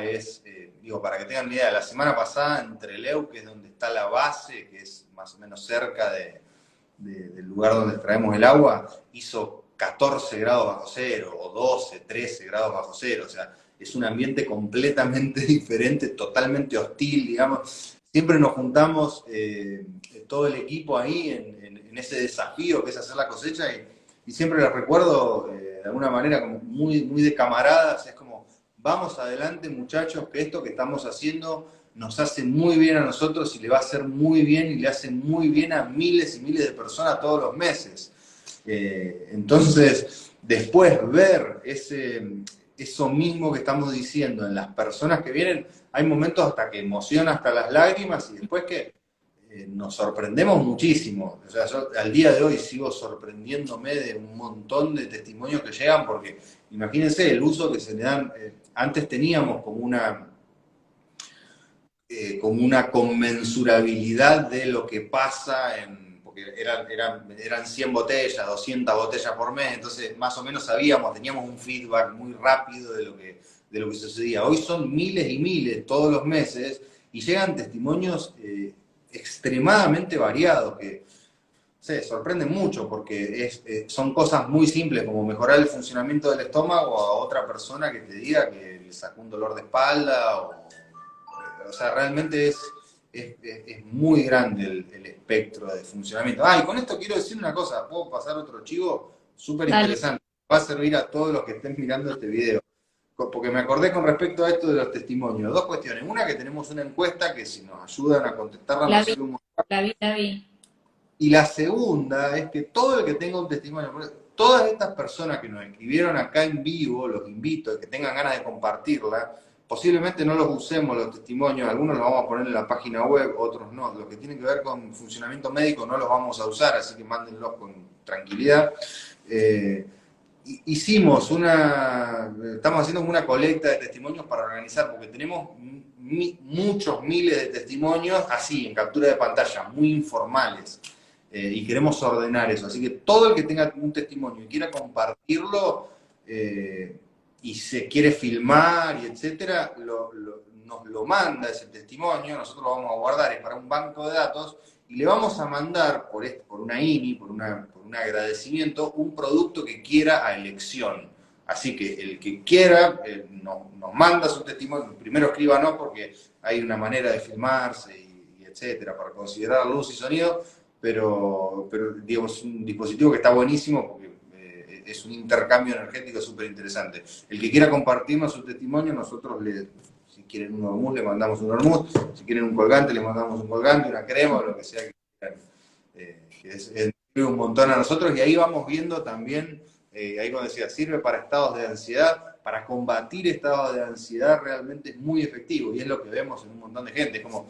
digo, para que tengan una idea, la semana pasada en Trelew, que es donde está la base, que es más o menos cerca del lugar donde extraemos el agua, hizo 14 grados bajo cero, o 12, 13 grados bajo cero, o sea, es un ambiente completamente diferente, totalmente hostil, digamos. Siempre nos juntamos todo el equipo ahí en ese desafío que es hacer la cosecha y siempre les recuerdo de alguna manera como muy, muy de camaradas, es como, vamos adelante muchachos, que esto que estamos haciendo nos hace muy bien a nosotros y le va a hacer muy bien y le hace muy bien a miles y miles de personas todos los meses. Entonces, después ver eso mismo que estamos diciendo en las personas que vienen, hay momentos hasta que emociona hasta las lágrimas y después que nos sorprendemos muchísimo. O sea, yo al día de hoy sigo sorprendiéndome de un montón de testimonios que llegan porque imagínense el uso que se le dan. Antes teníamos como una conmensurabilidad de lo que pasa porque eran 100 botellas, 200 botellas por mes, entonces más o menos sabíamos, teníamos un feedback muy rápido de lo que sucedía. Hoy son miles y miles todos los meses y llegan testimonios extremadamente variados que se sorprenden mucho porque son cosas muy simples como mejorar el funcionamiento del estómago a otra persona que te diga que le sacó un dolor de espalda o sea, realmente es muy grande el espectro de funcionamiento. Ah, y con esto quiero decir una cosa, puedo pasar otro chivo súper Dale, interesante, va a servir a todos los que estén mirando este video, porque me acordé con respecto a esto de los testimonios. Dos cuestiones, una que tenemos una encuesta que si nos ayudan a contestarla la nos vi, sirve un montón. la vi, la vi. Y la segunda es que todo el que tenga un testimonio, todas estas personas que nos escribieron acá en vivo, los invito a que tengan ganas de compartirla. Posiblemente no los usemos los testimonios, algunos los vamos a poner en la página web, otros no. Los que tienen que ver con funcionamiento médico no los vamos a usar, así que mándenlos con tranquilidad. Estamos haciendo una colecta de testimonios para organizar, porque tenemos muchos miles de testimonios así, en captura de pantalla, muy informales. Y queremos ordenar eso. Así que todo el que tenga un testimonio y quiera compartirlo y se quiere filmar y etcétera, nos lo manda ese testimonio, nosotros lo vamos a guardar, es para un banco de datos y le vamos a mandar por una INI, por un agradecimiento, un producto que quiera a elección. Así que el que quiera nos manda su testimonio, primero escríbanos porque hay una manera de filmarse y etcétera, para considerar luz y sonido, pero digamos, es un dispositivo que está buenísimo porque es un intercambio energético súper interesante. El que quiera compartirnos su testimonio, nosotros si quieren un hormuz, le mandamos un hormuz, si quieren un colgante, le mandamos un colgante, una crema o lo que sea que quieran. Sirve un montón a nosotros y ahí vamos viendo también, ahí como decía, sirve para estados de ansiedad, para combatir estados de ansiedad realmente es muy efectivo y es lo que vemos en un montón de gente, es como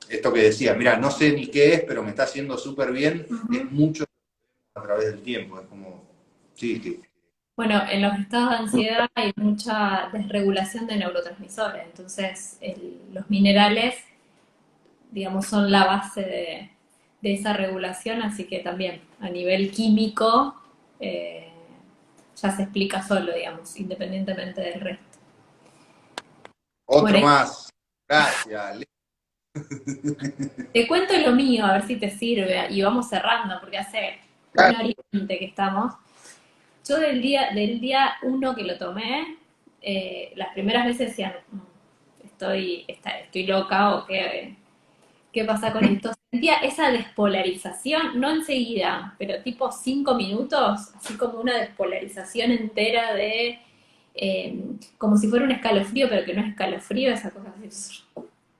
esto que decía, mira, no sé ni qué es, pero me está haciendo súper bien, es mucho a través del tiempo, es como, sí, sí. Bueno, en los estados de ansiedad hay mucha desregulación de neurotransmisores, entonces los minerales, digamos, son la base de esa regulación, así que también a nivel químico eh, ya se explica solo, digamos, independientemente del resto. Otro Bueno, más, gracias. te cuento lo mío, a ver si te sirve, y vamos cerrando, porque hace Claro, 1 hora y 20 que estamos. Yo del día uno que lo tomé, las primeras veces decían, estoy loca o qué pasa con esto. Sentía esa despolarización, no enseguida, pero tipo 5 minutos, así como una despolarización entera como si fuera un escalofrío, pero que no es escalofrío, esa cosa así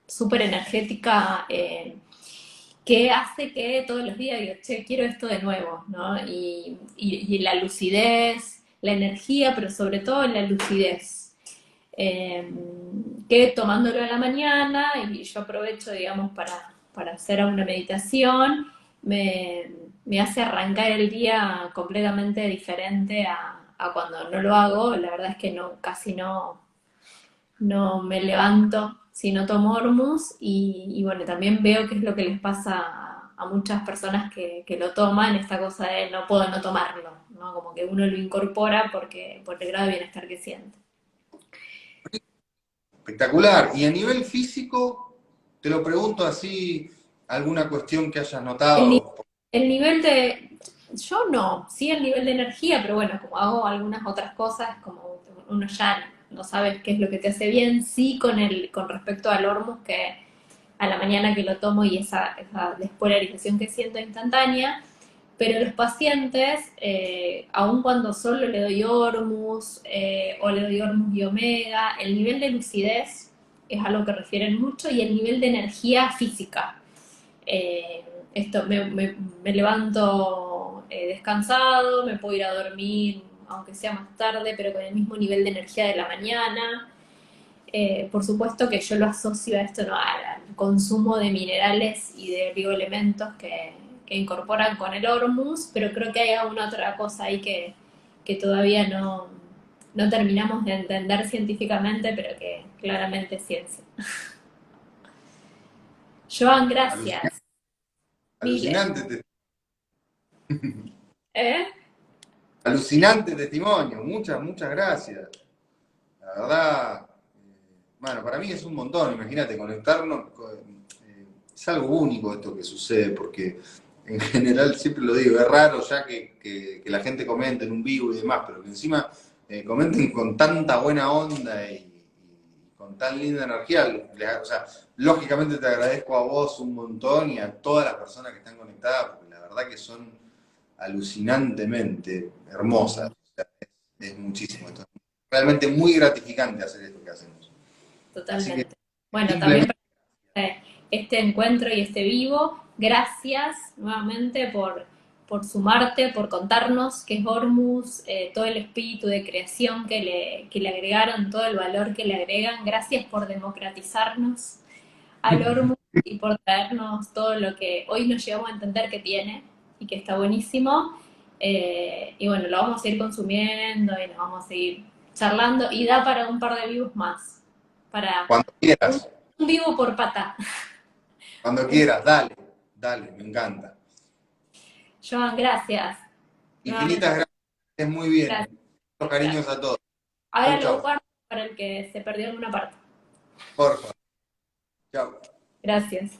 súper energética, que hace que todos los días digo, che, quiero esto de nuevo, ¿no? Y la lucidez, la energía, pero sobre todo la lucidez. Eh, que tomándolo a la mañana, y yo aprovecho, digamos, para hacer una meditación, me, me hace arrancar el día completamente diferente a cuando no lo hago. La verdad es que no, casi no me levanto si no tomo Hormuz y bueno, también veo qué es lo que les pasa a muchas personas que lo toman, esta cosa de no puedo no tomarlo, ¿no? Como que uno lo incorpora por el grado de bienestar que siente. Espectacular. Y a nivel físico, te lo pregunto así, alguna cuestión que hayas El, ni- notado. el nivel de, yo no, sí el nivel de energía, pero bueno, como hago algunas otras cosas, como uno ya no sabe qué es lo que te hace bien, sí con respecto al Hormuz, que a la mañana que lo tomo y esa despolarización que siento instantánea, pero los pacientes, aun cuando solo le doy Hormuz o le doy Hormuz y Omega, el nivel de lucidez es algo que refieren mucho y el nivel de energía física. Eh, me levanto descansado, me puedo ir a dormir, aunque sea más tarde, pero con el mismo nivel de energía de la mañana. Por supuesto que yo lo asocio a esto, ¿no? Al consumo de minerales y de oligoelementos que incorporan con el Hormuz, pero creo que hay alguna otra cosa ahí que todavía no terminamos de entender científicamente, pero que claramente es ciencia. Joan, Alucinante, gracias. Miles. alucinante, ¿Eh? alucinante testimonio. Muchas gracias. La verdad, bueno, para mí es un montón, imagínate, es algo único esto que sucede, porque en general siempre lo digo, es raro ya que la gente comente en un vivo y demás, pero que encima comenten con tanta buena onda y con tan linda energía. O sea, lógicamente te agradezco a vos un montón y a todas las personas que están conectadas, porque la verdad que son alucinantemente hermosas. O sea, es muchísimo esto. Realmente muy gratificante hacer esto que hacemos. Así que Totalmente. Bueno, también simplemente, para este encuentro y este vivo, gracias nuevamente por sumarte, por contarnos qué es Hormuz, todo el espíritu de creación que le agregaron, todo el valor que le agregan. Gracias por democratizarnos al Hormuz y por traernos todo lo que hoy nos llevamos a entender que tiene y que está buenísimo. Y bueno, lo vamos a ir consumiendo y nos vamos a seguir charlando y da para un par de vivos más, para cuando un, quieras, un vivo por pata. cuando quieras, dale, dale, me encanta. Joan, gracias. Nuevamente, Infinitas gracias, es muy gracias, bien. Los gracias. cariños a todos. Chau, Ahora lo chau. guardo para el que se perdió alguna parte. Porfa. Chau. Gracias.